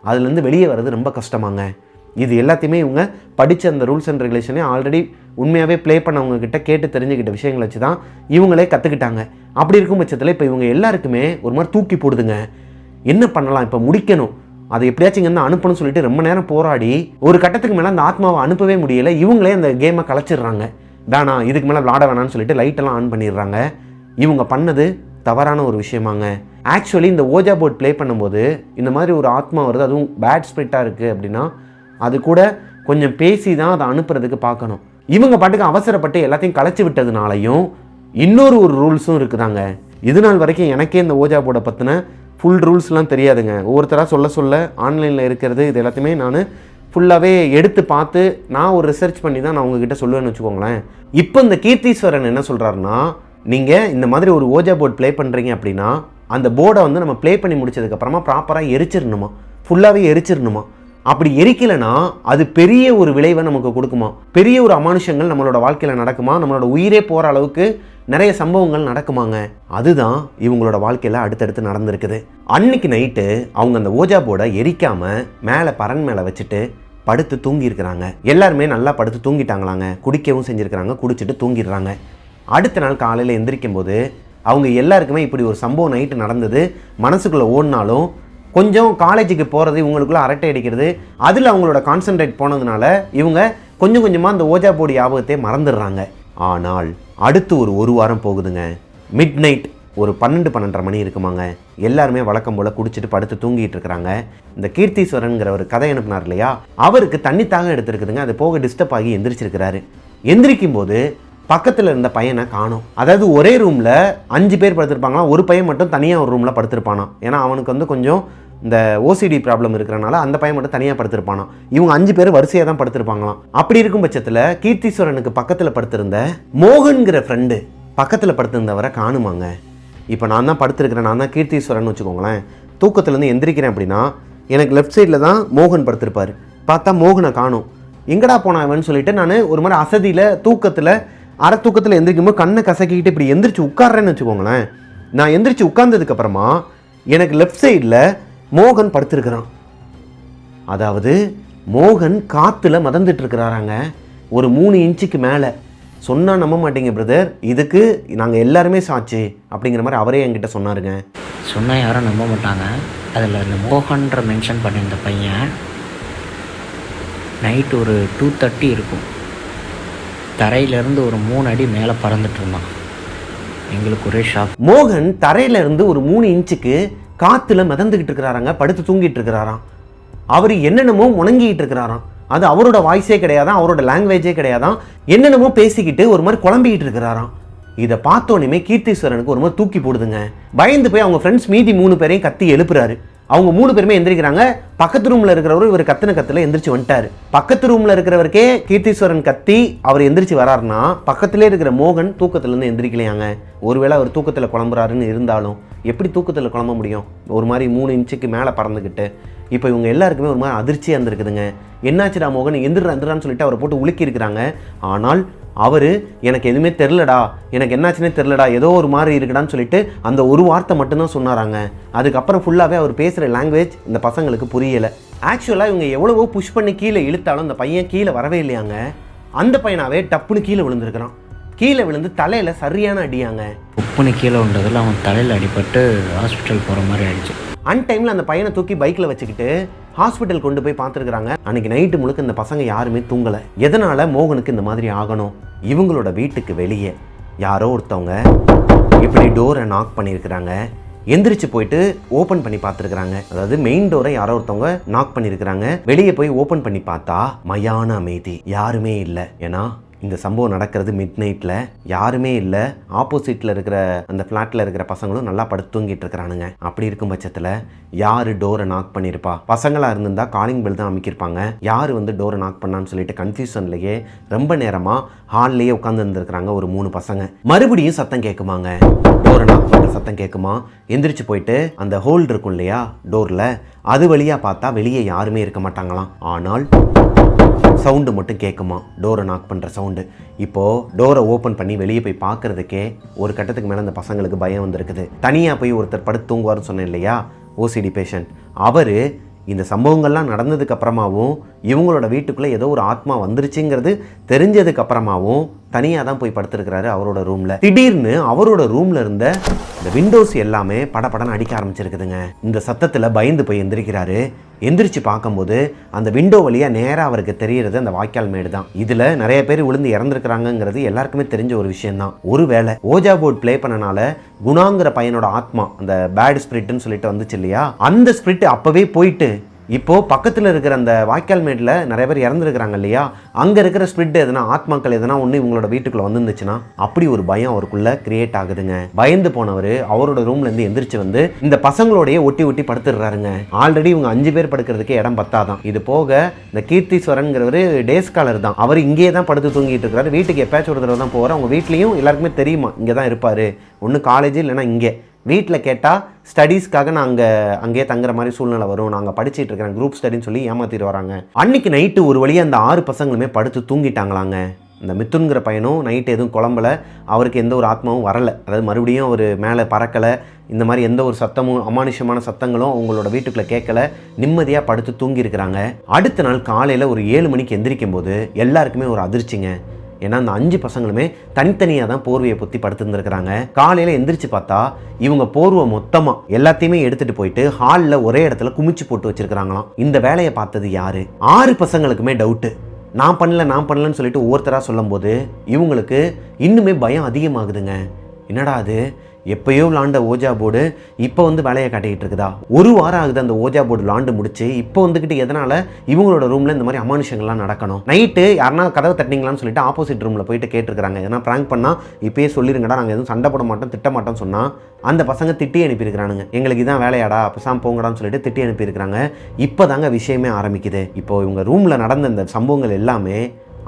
A: அதுலேருந்து வெளியே வர்றது ரொம்ப கஷ்டமாங்க. இது எல்லாத்தையுமே இவங்க படித்த அந்த ரூல்ஸ் அண்ட் ரெகுலேஷனே ஆல்ரெடி உண்மையாகவே ப்ளே பண்ணவங்க கிட்ட கேட்டு தெரிஞ்சுக்கிட்ட விஷயங்களை வச்சு தான் இவங்களே கற்றுக்கிட்டாங்க. அப்படி இருக்கும் பட்சத்தில் இப்போ இவங்க எல்லாருக்குமே ஒரு மாதிரி தூக்கி போடுதுங்க. என்ன பண்ணலாம், இப்போ முடிக்கணும், அதை எப்படியாச்சும் இங்கேருந்து அனுப்பணும்னு சொல்லிட்டு ரொம்ப நேரம் போராடி ஒரு கட்டத்துக்கு மேலே அந்த ஆத்மாவை அனுப்பவே முடியலை. இவங்களே அந்த கேமை கலைச்சிடுறாங்க. வேணாம் இதுக்கு மேலே விளாட வேணான்னு சொல்லிட்டு லைட்டெல்லாம் ஆன் பண்ணிடுறாங்க. இவங்க பண்ணது தவறான ஒரு விஷயமாங்க. ஆக்சுவலி இந்த ஓஜா போர்ட் ப்ளே பண்ணும்போது இந்த மாதிரி ஒரு ஆத்மா வருது, அதுவும் பேட் ஸ்பிரிட்டாக இருக்குது அப்படின்னா அது கூட கொஞ்சம் பேசி தான் அதை அனுப்புறதுக்கு பார்க்கணும். இவங்க பாட்டுக்கு அவசரப்பட்டு எல்லாத்தையும் கலைச்சி விட்டதுனாலையும் இன்னொரு ரூல்ஸும் இருக்குதாங்க. இது நாள் வரைக்கும் எனக்கே இந்த ஓஜா போர்டை பற்றின ஃபுல் ரூல்ஸ்லாம் தெரியாதுங்க. ஒவ்வொருத்தராக சொல்ல ஆன்லைனில் இருக்கிறது இது எல்லாத்தையுமே நான் ஃபுல்லாகவே எடுத்து பார்த்து நான் ஒரு ரிசர்ச் பண்ணி தான் நான் உங்ககிட்ட சொல்லுவேன்னு வச்சுக்கோங்களேன். இப்போ இந்த கீர்த்தீஸ்வரன் என்ன சொல்கிறாருன்னா, நீங்கள் இந்த மாதிரி ஒரு ஓஜா போர்டு ப்ளே பண்ணுறீங்க அப்படின்னா அந்த போர்டை வந்து நம்ம ப்ளே பண்ணி முடிச்சதுக்கப்புறமா ப்ராப்பராக எரிச்சிடணுமா, ஃபுல்லாகவே எரிச்சிடணுமா. அப்படி எரிக்கலைன்னா அது பெரிய ஒரு விளைவை நமக்கு கொடுக்குமா, பெரிய ஒரு அமானுஷங்கள் நம்மளோட வாழ்க்கையில் நடக்குமா, நம்மளோட உயிரே போகிற அளவுக்கு நிறைய சம்பவங்கள் நடக்குமாங்க. அதுதான் இவங்களோட வாழ்க்கையில் அடுத்தடுத்து நடந்திருக்குது. அன்னைக்கு நைட்டு அவங்க அந்த ஓஜா போர்டை எரிக்காமல் மேலே பரன் மேலே வச்சுட்டு படுத்து தூங்கியிருக்கிறாங்க. எல்லாருமே நல்லா படுத்து தூங்கிட்டாங்களாங்க. குடிக்கவும் செஞ்சுருக்கிறாங்க, குடிச்சிட்டு தூங்கிடுறாங்க. அடுத்த நாள் காலையில் எந்திரிக்கும் போது அவங்க எல்லாருக்குமே இப்படி ஒரு சம்பவம் நைட்டு நடந்தது மனசுக்குள்ளே ஓடினாலும் கொஞ்சம் காலேஜுக்கு போகிறது, இவங்களுக்குள்ள அரட்டை அடிக்கிறது, அதில் அவங்களோட கான்சன்ட்ரேட் போனதுனால இவங்க கொஞ்சம் கொஞ்சமாக அந்த ஓஜா போர்டு ஞாபகத்தை மறந்துடுறாங்க. ஆனால் அடுத்து ஒரு வாரம் போகுதுங்க. மிட் நைட் ஒரு 12-12:30 மணி இருக்குமாங்க. எல்லாருமே வழக்கம் போல் குடிச்சிட்டு படுத்து தூங்கிட்டு இருக்கிறாங்க. இந்த கீர்த்தீஸ்வரன்கிற ஒரு கதை அனுப்புனார் இல்லையா, அவருக்கு தண்ணி தாக எடுத்துருக்குதுங்க. அது போக டிஸ்டர்ப் ஆகி எந்திரிச்சிருக்கிறாரு. எந்திரிக்கும் போது பக்கத்தில் இருந்த பையனை காணோம். அதாவது ஒரே ரூமில் 5 பேர் படுத்திருப்பாங்களாம், ஒரு பையன் மட்டும் தனியாக ஒரு ரூமில் படுத்திருப்பானாம். ஏன்னா அவனுக்கு வந்து கொஞ்சம் இந்த ஓசிடி ப்ராப்ளம் இருக்கிறனால அந்த பையன் மட்டும் தனியாக படுத்திருப்பானாம். இவங்க 5 பேர் வரிசையாக தான் படுத்திருப்பாங்களாம். அப்படி இருக்கும் பட்சத்தில் கீர்த்தீஸ்வரனுக்கு பக்கத்தில் படுத்திருந்த மோகன்கிற ஃப்ரெண்டு பக்கத்தில் படுத்திருந்தவரை காணுமாங்க. இப்போ நான் தான் படுத்திருக்கிறேன், நான் தான் கீர்த்தீஸ்வரன் வச்சுக்கோங்களேன். தூக்கத்துலேருந்து எந்திரிக்கிறேன் அப்படின்னா எனக்கு லெஃப்ட் சைடில் தான் மோகன் படுத்திருப்பார். பார்த்தா மோகனை காணும். எங்கடா போனாவன்னு சொல்லிட்டு நான் ஒரு மாதிரி அசதியில் தூக்கத்தில் அரை தூக்கத்தில் எந்திரிக்கும்போது கண்ணை கசக்கிக்கிட்டு இப்படி எந்திரிச்சு உட்கார்றேன்னு வச்சுக்கோங்களேன். நான் எந்திரிச்சு உட்கார்ந்ததுக்கப்புறமா எனக்கு லெஃப்ட் சைடில் மோகன் படுத்திருக்கிறான். அதாவது மோகன் காற்றுல மதந்துட்டு இருக்கிறாராங்க, ஒரு 3 இன்ச்சுக்கு மேலே. சொன்னால் நம்ப மாட்டீங்க பிரதர், இதுக்கு நாங்கள் எல்லாருமே சாட்சி அப்படிங்கிற மாதிரி அவரே என்கிட்ட சொன்னாருங்க.
B: சொன்னால் யாரும் நம்ப மாட்டாங்க. அதில் இந்த மோகன்ற மென்ஷன் பண்ணியிருந்த பையன் நைட்டு ஒரு 2:30 இருக்கும், தரையிலேருந்து ஒரு 3 அடி மேலே பறந்துட்டு இருந்தான். எங்களுக்கு ஒரே ஷாக்.
A: மோகன் தரையிலேருந்து ஒரு 3 இன்ச்சுக்கு காற்றுல மிதந்துக்கிட்டு இருக்கிறாராங்க, படுத்து தூங்கிட்டு இருக்கிறாராம். அவர் என்னென்னமோ முணங்கிட்டு இருக்கிறாராம். அது அவரோட வாய்ஸே கிடையாதான், அவரோட லாங்குவேஜே கிடையாதான். என்னென்னமோ பேசிக்கிட்டு ஒரு மாதிரி குழம்பிக்கிட்டு இருக்கிறாராம். இதை பார்த்தோன்னே கீர்த்தீஸ்வரனுக்கு ஒரு மாதிரி தூக்கி போடுதுங்க. பயந்து போய் அவங்க ஃப்ரெண்ட்ஸ் மீதி 3 பேரையும் கத்தி எழுப்புறாரு. அவங்க 3 பேருமே எந்திரிக்கிறாங்க. பக்கத்து ரூமில் இருக்கிறவரு இவர் கத்தில் எந்திரிச்சு வந்துட்டார். பக்கத்து ரூமில் இருக்கிறவருக்கே கீர்த்தீஸ்வரன் கத்தி அவர் எந்திரிச்சு வராருன்னா பக்கத்திலே இருக்கிற மோகன் தூக்கத்துலேருந்து எந்திரிக்கலையாங்க. ஒருவேளை அவர் தூக்கத்தில் குழம்புறாருன்னு இருந்தாலும் எப்படி தூக்கத்தில் குழம்ப முடியும், ஒரு மாதிரி 3 இன்ச்சுக்கு மேலே பறந்துக்கிட்டு. இப்போ இவங்க எல்லாருக்குமே ஒரு மாதிரி அதிர்ச்சியாக இருந்திருக்குதுங்க. என்னாச்சுடா மோகன், எந்திரான்னு சொல்லிட்டு அவரை போட்டு உலுக்கி இருக்கிறாங்க. ஆனால் அவர் எனக்கு எதுவுமே தெரிலடா, எனக்கு என்னாச்சுன்னே தெரிலடா, ஏதோ ஒரு மாதிரி இருக்குடான்னு சொல்லிட்டு அந்த ஒரு வார்த்தை மட்டும்தான் சொன்னாராங்க. அதுக்கப்புறம் ஃபுல்லாகவே அவர் பேசுகிற லாங்குவேஜ் இந்த பசங்களுக்கு புரியலை. ஆக்சுவலாக இவங்க எவ்வளவோ புஷ் பண்ணி கீழே இழுத்தாலும் அந்த பையன் கீழே வரவே இல்லையாங்க. அந்த பையனாவே டப்புன்னு கீழே விழுந்திருக்கிறான். கீழே விழுந்து தலையில் சரியான அடியாங்க.
B: உப்புன்னு கீழே விழுந்ததில் அவன் தலையில் அடிபட்டு ஹாஸ்பிட்டல் போகிற மாதிரி ஆயிடுச்சு.
A: அன்டைமில் அந்த பையனை தூக்கி பைக்கில் வச்சுக்கிட்டு ஹாஸ்பிட்டல் கொண்டு போய் பார்த்துருக்குறாங்க. அன்றைக்கி நைட்டு முழுக்க இந்த பசங்க யாருமே தூங்கலை. எதனால் மோகனுக்கு இந்த மாதிரி ஆகணும்? இவங்களோட வீட்டுக்கு வெளியே யாரோ ஒருத்தவங்க இப்படி டோரை நாக் பண்ணியிருக்கிறாங்க. எந்திரிச்சு போயிட்டு ஓப்பன் பண்ணி பார்த்துருக்குறாங்க. அதாவது மெயின் டோரை யாரோ ஒருத்தவங்க நாக் பண்ணியிருக்கிறாங்க. வெளியே போய் ஓப்பன் பண்ணி பார்த்தா மயான அமைதி, யாருமே இல்லை. ஏன்னா இந்த சம்பவம் நடக்கிறது மிட் நைட்டில், யாருமே இல்லை. ஆப்போசிட்டில் இருக்கிற அந்த ஃப்ளாட்டில் இருக்கிற பசங்களும் நல்லா படுத்து தூங்கிட்டு இருக்கிறானுங்க. அப்படி இருக்கும் பட்சத்தில் யார் டோரை நாக் பண்ணியிருப்பா? பசங்களாக இருந்திருந்தால் காலிங் பெல் தான் அமைக்கிருப்பாங்க. யார் வந்து டோரை நாக் பண்ணான்னு சொல்லிட்டு கன்ஃபியூஷன்லேயே ரொம்ப நேரமாக ஹால்லேயே உட்காந்து இருந்திருக்கிறாங்க ஒரு 3 பசங்க. மறுபடியும் சத்தம் கேட்குமாங்க, டோரை நாக் பண்ணுற சத்தம் கேட்குமா. எந்திரிச்சு போயிட்டு அந்த ஹோல்டு இருக்கும் இல்லையா டோரில், அது வழியாக பார்த்தா வெளியே யாருமே இருக்க மாட்டாங்களாம். ஆனால் சவுண்டு மட்டும் கேட்குமா, டோரை நாக் பண்ணுற சவுண்டு. இப்போது டோரை ஓப்பன் பண்ணி வெளியே போய் பார்க்குறதுக்கே ஒரு கட்டத்துக்கு மேலே அந்த பசங்களுக்கு பயம் வந்திருக்குது. தனியாக போய் ஒருத்தர் படுத்து தூங்குவார்னு சொன்னேன் இல்லையா, ஓசிடி பேஷண்ட். அவர் இந்த சம்பவங்கள்லாம் நடந்ததுக்கு அப்புறமாவும் இவங்களோட வீட்டுக்குள்ளே ஏதோ ஒரு ஆத்மா வந்துருச்சுங்கிறது தெரிஞ்சதுக்கு அப்புறமாவும் தனியாக தான் போய் படுத்துருக்கிறாரு அவரோட ரூமில். திடீர்னு அவரோட ரூமில் இருந்த இந்த விண்டோஸ் எல்லாமே படபடன்னு அடிக்க ஆரம்பிச்சிருக்குதுங்க. இந்த சத்தத்தில் பயந்து போய் எந்திரிக்கிறாரு. எந்திரிச்சு பார்க்கும்போது அந்த விண்டோ வழியாக நேராக அவருக்கு தெரியறது அந்த வாய்க்கால் மேடு தான். இதில் நிறைய பேர் விழுந்து இறந்துருக்கிறாங்கிறது எல்லாருக்குமே தெரிஞ்ச ஒரு விஷயம்தான். ஒருவேளை ஓஜா போர்ட் ப்ளே பண்ணனால குணாங்கிற பையனோட ஆத்மா, அந்த பேட் ஸ்பிரிட்னு சொல்லிட்டு வந்துச்சு இல்லையா, அந்த ஸ்பிரிட் அப்போவே போயிட்டு இப்போது பக்கத்தில் இருக்கிற அந்த வாய்க்கால் மேட்டில் நிறைய பேர் இறந்துருக்கிறாங்க இல்லையா, அங்கே இருக்கிற ஸ்பிரிட் எதுனா ஆத்மாக்கள் எதுனா ஒன்று இவங்களோட வீட்டுக்குள்ளே வந்துருந்துச்சுன்னா அப்படி ஒரு பயம் அவருக்குள்ளே கிரியேட் ஆகுதுங்க. பயந்து போனவர் அவரோட ரூம்லேருந்து எந்திரிச்சு வந்து இந்த பசங்களோடையே ஒட்டி ஒட்டி படுத்துடுறாருங்க. ஆல்ரெடி இவங்க 5 பேர் படுக்கிறதுக்கு இடம் பத்தாதான். இது போக இந்த கீர்த்தீஸ்வரன்கிறவர் டேஸ் காலர் தான். அவர் இங்கேயே தான் படுத்து தூங்கிட்டு இருக்கிறாரு. வீட்டுக்கு எப்பயாச்சும் ஒரு தடவை தான் போவார். அவங்க வீட்லேயும் எல்லாருக்குமே தெரியுமா இங்கே தான் இருப்பார், ஒன்று காலேஜ் இல்லைனா இங்கே. வீட்டில் கேட்டால் ஸ்டடீஸ்க்காக நான் அங்கேயே தங்குற மாதிரி சூழ்நிலை வரும், நாங்கள் படிச்சுட்டு இருக்கிறேன் குரூப் ஸ்டடின்னு சொல்லி ஏமாற்றிட்டு வராங்க. அன்னைக்கு நைட்டு ஒரு வழியாக அந்த 6 பசங்களுமே படுத்து தூங்கிட்டாங்களாங்க. இந்த மித்துன்கிற பையனும் நைட்டு எதுவும் குழம்பல, அவருக்கு எந்த ஒரு ஆத்மாவும் வரலை. அதாவது மறுபடியும் அவர் மேலே பறக்கலை, இந்த மாதிரி எந்த ஒரு சத்தமும் அமானுஷமான சத்தங்களும் அவங்களோட வீட்டுக்குள்ளே கேட்கல, நிம்மதியாக படுத்து தூங்கியிருக்கிறாங்க. அடுத்த நாள் காலையில் ஒரு 7 மணிக்கு எந்திரிக்கும் போது எல்லாருக்குமே ஒரு அதிர்ச்சிங்க. ஏன்னா அந்த 5 பசங்களுமே தனித்தனியாக தான் போர்வையை பொத்தி படுத்துருந்துருக்கிறாங்க. காலையில் எந்திரிச்சு பார்த்தா இவங்க போர்வை மொத்தமாக எல்லாத்தையுமே எடுத்துகிட்டு போயிட்டு ஹாலில் ஒரே இடத்துல குமிச்சு போட்டு வச்சுருக்கிறாங்களாம். இந்த வேலையை பார்த்தது யார்? 6 பசங்களுக்குமே டவுட்டு. நான் பண்ணலன்னு சொல்லிட்டு ஒவ்வொருத்தராக சொல்லும் போது இவங்களுக்கு இன்னுமே பயம் அதிகமாகுதுங்க. என்னடா அது, எப்பயோ விளாண்ட ஓஜா போர்டு இப்போ வந்து வேலையை காட்டிக்கிட்டு இருக்குதா? ஒரு வாரம் ஆகுது அந்த ஓஜா போர்டு விளாண்டு முடிச்சு. இப்போ வந்துக்கிட்டு எதனால் இவங்களோட ரூமில் இந்த மாதிரி அமானுஷங்கள்லாம் நடக்கணும்? நைட்டு யாருன்னா கதவை தட்டினீங்களான்னு சொல்லிட்டு ஆப்போசிட் ரூமில் போயிட்டு கேட்டிருக்கிறாங்க. எதனா ப்ராங்க் பண்ணால் இப்பயே சொல்லிருங்கடா, நாங்கள் எதுவும் சண்டை போட மாட்டோம் திட்ட மாட்டோம்னு சொன்னால் அந்த பசங்க திட்டி அனுப்பியிருக்கிறானுங்க. எங்களுக்கு இதான் வேலையாடா, அப்போ போங்கடான்னு சொல்லிட்டு திட்டி அனுப்பியிருக்கிறாங்க. இப்போ தாங்க விஷயமே ஆரம்பிக்குது. இப்போ இவங்க ரூமில் நடந்த இந்த சம்பவங்கள் எல்லாமே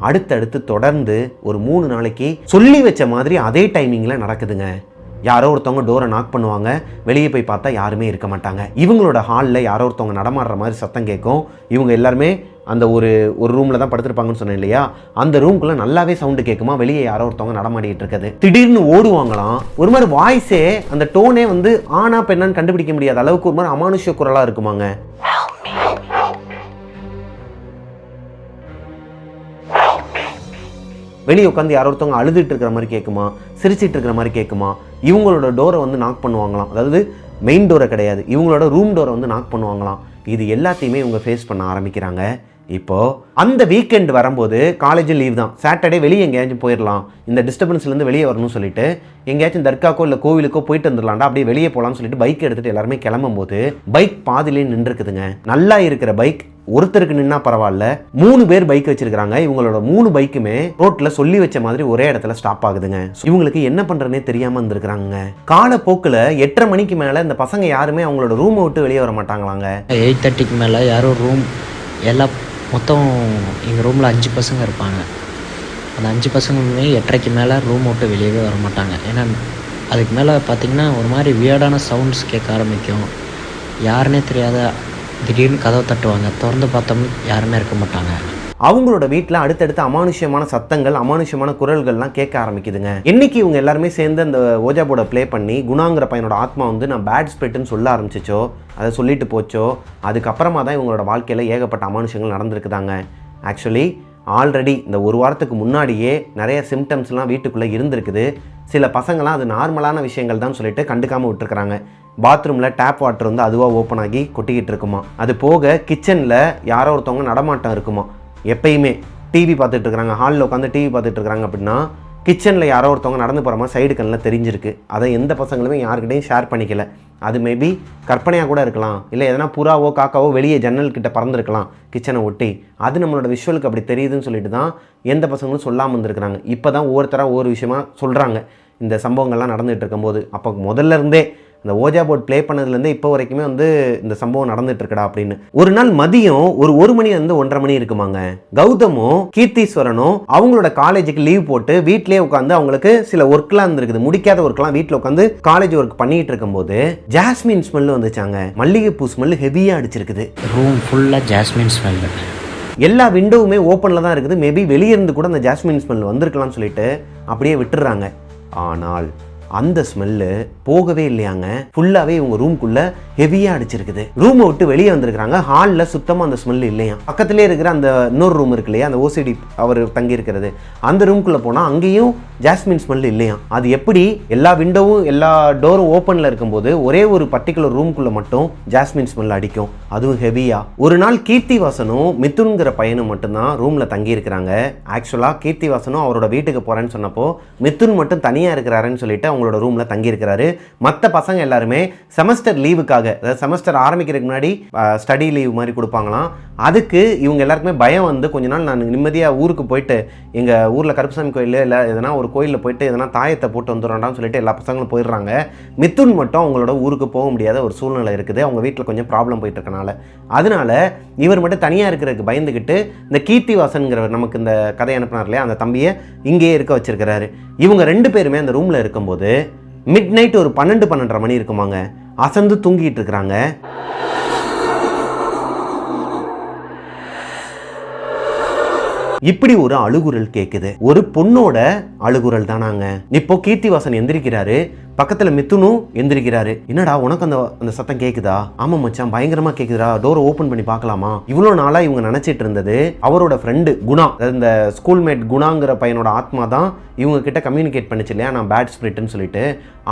A: அடுத்தடுத்து தொடர்ந்து ஒரு 3 நாளைக்கு சொல்லி வச்ச மாதிரி அதே டைமிங்கில் நடக்குதுங்க. யாரோ ஒருத்தவங்க டோரை நாக் பண்ணுவாங்க, வெளியே போய் பார்த்தா யாருமே இருக்க மாட்டாங்க. இவங்களோட ஹாலில் யாரோ ஒருத்தவங்க நடமாடுற மாதிரி சத்தம் கேட்கும். இவங்க எல்லாருமே அந்த ஒரு ரூமில் தான் படுத்திருப்பாங்கன்னு சொன்னேன் இல்லையா, அந்த ரூம்குள்ளே நல்லாவே சவுண்டு கேட்குமா, வெளியே யாரோ ஒருத்தவங்க நடமாடிட்டு இருக்குது. திடீர்னு ஓடுவாங்களாம். ஒரு மாதிரி வாய்ஸே அந்த டோனே வந்து ஆனா பெண்ணான்னு கண்டுபிடிக்க முடியாத அளவுக்கு ஒரு மாதிரி அமானுஷ்ய குரலாக இருக்குமாங்க. வெளியே உட்காந்து யாரோ ஒருத்தவங்க அழுதுட்டு இருக்கிற மாதிரி கேட்குமா, சிரிச்சிட்டு இருக்கிற மாதிரி கேட்குமா. இவங்களோட டோரை வந்து நாக் பண்ணுவாங்களாம். அதாவது மெயின் டோரை கிடையாது, இவங்களோட ரூம் டோரை வந்து நாக் பண்ணுவாங்களாம். இது எல்லாத்தையுமே இவங்க ஃபேஸ் பண்ண ஆரம்பிக்கிறாங்க. இப்போது அந்த வீக்கெண்ட் வரும்போது காலேஜ் லீவ் தான், சாட்டர்டே வெளியே எங்கேயாச்சும் போயிடலாம், இந்த டிஸ்டர்பன்ஸ்லேருந்து வெளியே வரணும்னு சொல்லிட்டு எங்கேயாச்சும் தர்காக்கோ இல்லை கோவிலுக்கோ போயிட்டு வந்துடலாம்டா, அப்படியே வெளியே போகலான்னு சொல்லிட்டு பைக் எடுத்துகிட்டு எல்லாருமே கிளம்பும் போது பைக் பாதிலே நின்றுருக்குதுங்க. நல்லா இருக்கிற பைக் ஒருத்தருக்கு நின்னா பரவாயில்ல, 3 பேர் பைக் வச்சிருக்காங்க. இவங்களோட 3 பைக்குமே ரோட்ல சொல்லி வச்ச மாதிரி ஒரே இடத்துல ஸ்டாப் ஆகுதுங்க. இவங்களுக்கு என்ன பண்றதுனே தெரியாம இருந்திருக்காங்க. காலப்போக்கில் 8:30 மணிக்கு மேல இந்த பசங்க யாருமே அவங்களோட ரூமை விட்டு வெளியே வர மாட்டாங்களாங்க.
B: 8:30க்கு மேலே யாரும் ரூம் எல்லாம் மொத்தம் எங்கள் ரூமில் 5 பசங்க இருப்பாங்க. அந்த 5 பசங்களுமே 8:30க்கு மேலே ரூம் விட்டு வெளியவே வர மாட்டாங்க. ஏன்னா அதுக்கு மேலே பார்த்திங்கன்னா ஒரு மாதிரி வியர்டான சவுண்ட்ஸ் கேட்க ஆரம்பிக்கும். யாருன்னே தெரியாத திடீர்னு கதவை தட்டுவாங்க, திறந்து பார்த்தோம்னு யாருமே இருக்க மாட்டாங்க.
A: அவங்களோட வீட்டில் அடுத்தடுத்து அமானுஷ்யமான சத்தங்கள், அமானுஷ்யமான குரல்கள்லாம் கேட்க ஆரம்பிக்குதுங்க. என்னைக்கு இவங்க எல்லாருமே சேர்ந்து அந்த ஓஜா போர்டை ப்ளே பண்ணி குணாங்கிற பையனோட ஆத்மா வந்து நான் பேட் ஸ்பிரிட்னு சொல்ல ஆரம்பிச்சிச்சோ, அதை சொல்லிட்டு போச்சோ, அதுக்கப்புறமா தான் இவங்களோட வாழ்க்கையில் ஏகப்பட்ட அமானுஷங்கள் நடந்திருக்குதாங்க. ஆக்சுவலி ஆல்ரெடி இந்த 1 வாரத்துக்கு முன்னாடியே நிறைய சிம்டம்ஸ்லாம் வீட்டுக்குள்ளே இருந்திருக்குது. சில பசங்களாம் அது நார்மலான விஷயங்கள் தான் சொல்லிட்டு கண்டுக்காமல் விட்டுருக்குறாங்க. பாத்ரூமில் டேப் வாட்டர் வந்து அதுவாக ஓப்பன் ஆகி கொட்டிக்கிட்டு இருக்குமா. அது போக கிச்சனில் யாரோ ஒருத்தவங்க நடமாட்டம் இருக்குமா. எப்பயுமே டிவி பார்த்துட்டு இருக்கிறாங்க, ஹாலில் உட்காந்து டிவி பார்த்துட்டு இருக்கிறாங்க அப்படின்னா கிச்சனில் யாரோ ஒருத்தவங்க நடந்து போகிற மாதிரி சைடு கண்ணில் தெரிஞ்சிருக்கு. அதை எந்த பசங்களுமே யாருக்கிட்டையும் ஷேர் பண்ணிக்கல. அது மேபி கற்பனையாக கூட இருக்கலாம், இல்லை எதனா புறாவோ காக்காவோ வெளியே ஜன்னல் கிட்ட பறந்துருக்கலாம் கிச்சனை ஒட்டி. அது நம்மளோட விஷுவலுக்கு அப்படி தெரியுதுன்னு சொல்லிட்டு தான் எந்த பசங்களும் சொல்லாமல் இருந்திருக்கிறாங்க. இப்போ தான் ஒவ்வொருத்தராக ஒவ்வொரு விஷயமா சொல்கிறாங்க இந்த சம்பவங்கள்லாம் நடந்துகிட்டு இருக்கும்போது. அப்போ முதல்ல இருந்தே இந்த ஓஜா போர்ட் ப்ளே பண்ணதுலேருந்து இப்போ வரைக்குமே வந்து இந்த சம்பவம் நடந்துட்டு இருக்கடா அப்படின்னு. ஒரு நாள் மதியம் ஒரு 1 மணிலேருந்து 1:30 மணி இருக்குமாங்க. கௌதமும் கீர்த்தீஸ்வரனும் அவங்களோட காலேஜுக்கு லீவ் போட்டு வீட்டிலே உட்காந்து அவங்களுக்கு சில ஒர்க்லாம் இருந்திருக்குது, முடிக்காத ஒர்க்லாம் வீட்டில் உட்காந்து காலேஜ் ஒர்க் பண்ணிட்டு இருக்கும்போது ஜாஸ்மின் ஸ்மெல் வந்துச்சாங்க. மல்லிகைப்பூ ஸ்மெல் ஹெவியாக அடிச்சிருக்குது.
B: ரூம் ஃபுல்லாக ஜாஸ்மின் ஸ்மெல்.
A: எல்லா விண்டோவுமே ஓப்பனில் தான் இருக்குது. மேபி வெளியே இருந்து கூட அந்த ஜாஸ்மின் ஸ்மெல் வந்திருக்கலாம்னு சொல்லிட்டு அப்படியே விட்டுறாங்க. ஆனால் அந்த ஸ்மெல்லு போகவே இல்லையாங்க. ஃபுல்லாகவே இவங்க ரூம்குள்ளே ஹெவியாக அடிச்சிருக்குது. ரூமை விட்டு வெளியே வந்திருக்கிறாங்க. ஹாலில் சுத்தமாக அந்த ஸ்மெல் இல்லையா. பக்கத்துலேயே இருக்கிற அந்த இன்னொரு ரூம் இருக்கு இல்லையா, அந்த ஓசிடி அவர் தங்கியிருக்கிறது, அந்த ரூம்குள்ளே போனால் அங்கேயும் ஜாஸ்மின் ஸ்மெல் இல்லையா. அது எப்படி எல்லா விண்டோவும் எல்லா டோரும் ஓப்பனில் இருக்கும்போது ஒரே ஒரு பர்டிகுலர் ரூம்குள்ளே மட்டும் ஜாஸ்மின் ஸ்மெல் அடிக்கும், அதுவும் ஹெவியாக. ஒரு நாள் கீர்த்திவாசனும் மிதுன்கிற பையனும் மட்டும்தான் ரூமில் தங்கியிருக்கிறாங்க. ஆக்சுவலாக கீர்த்திவாசனும் அவரோட வீட்டுக்கு போகிறேன்னு சொன்னப்போ மிதுன் மட்டும் தனியாக இருக்கிறாருன்னு சொல்லிட்டு அவங்களோட ரூமில் தங்கியிருக்கிறாரு. மற்ற பசங்க எல்லாருமே செமஸ்டர் லீவுக்காக, அதாவது செமஸ்டர் ஆரம்பிக்கிறதுக்கு முன்னாடி ஸ்டடி லீவ் மாதிரி கொடுப்பாங்களாம். அதுக்கு இவங்க எல்லாருக்குமே பயம் வந்து கொஞ்ச நாள் நான் நிம்மதியாக ஊருக்கு போயிட்டு எங்கள் ஊரில் கருப்புசாமி கோயில் இல்லை எதனா ஒரு கோயிலில் போயிட்டு எதனா தாயத்தை போட்டு வந்துடுறான்னு சொல்லிட்டு எல்லா பசங்களும் போயிடுறாங்க. மிதுன் மட்டும் அவங்களோட ஊருக்கு போக முடியாத ஒரு சூழ்நிலை இருக்குது. அவங்க வீட்டில் கொஞ்சம் ப்ராப்ளம் போயிட்டு இருக்கனால. அதனால இவர் மட்டும் தனியாக இருக்கிறதுக்கு பயந்துக்கிட்டு இந்த கீர்த்திவாசன்கிறவர் நமக்கு இந்த கதை அனுப்பினார் இல்லையா, அந்த தம்பியை இங்கேயே இருக்க வச்சிருக்கிறாரு. இவங்க 2 பேருமே அந்த ரூமில் இருக்கும்போது மிட் நைட் ஒரு 12-12:30 மணி இருக்குமாங்க, அசந்து தூங்கிட்டு இருக்கிறாங்க. இப்படி ஒரு அழுகுரல் கேட்குது. ஒரு பொண்ணோட அழுகுரல் தானாங்க. இப்போ கீர்த்திவாசன் எந்திரிக்கிறாரு, பக்கத்துல மிதுனும் எந்திரிக்கிறாரு. என்னடா உனக்கு அந்த சத்தம் கேக்குதா? ஆமா மச்சான், பயங்கரமா கேக்குதா, டோரை ஓபன் பண்ணி பார்க்கலாமா? இவ்வளவு நாளா இவங்க நினைச்சிட்டு இருந்தது அவரோட ஃப்ரெண்டு குணா, இந்த ஸ்கூல்மேட் குணாங்கிற பையனோட ஆத்மா தான் இவங்க கிட்ட கம்யூனிகேட் பண்ணிச்சு இல்லையா, நான் பேட் ஸ்பிரிட்னு சொல்லிட்டு.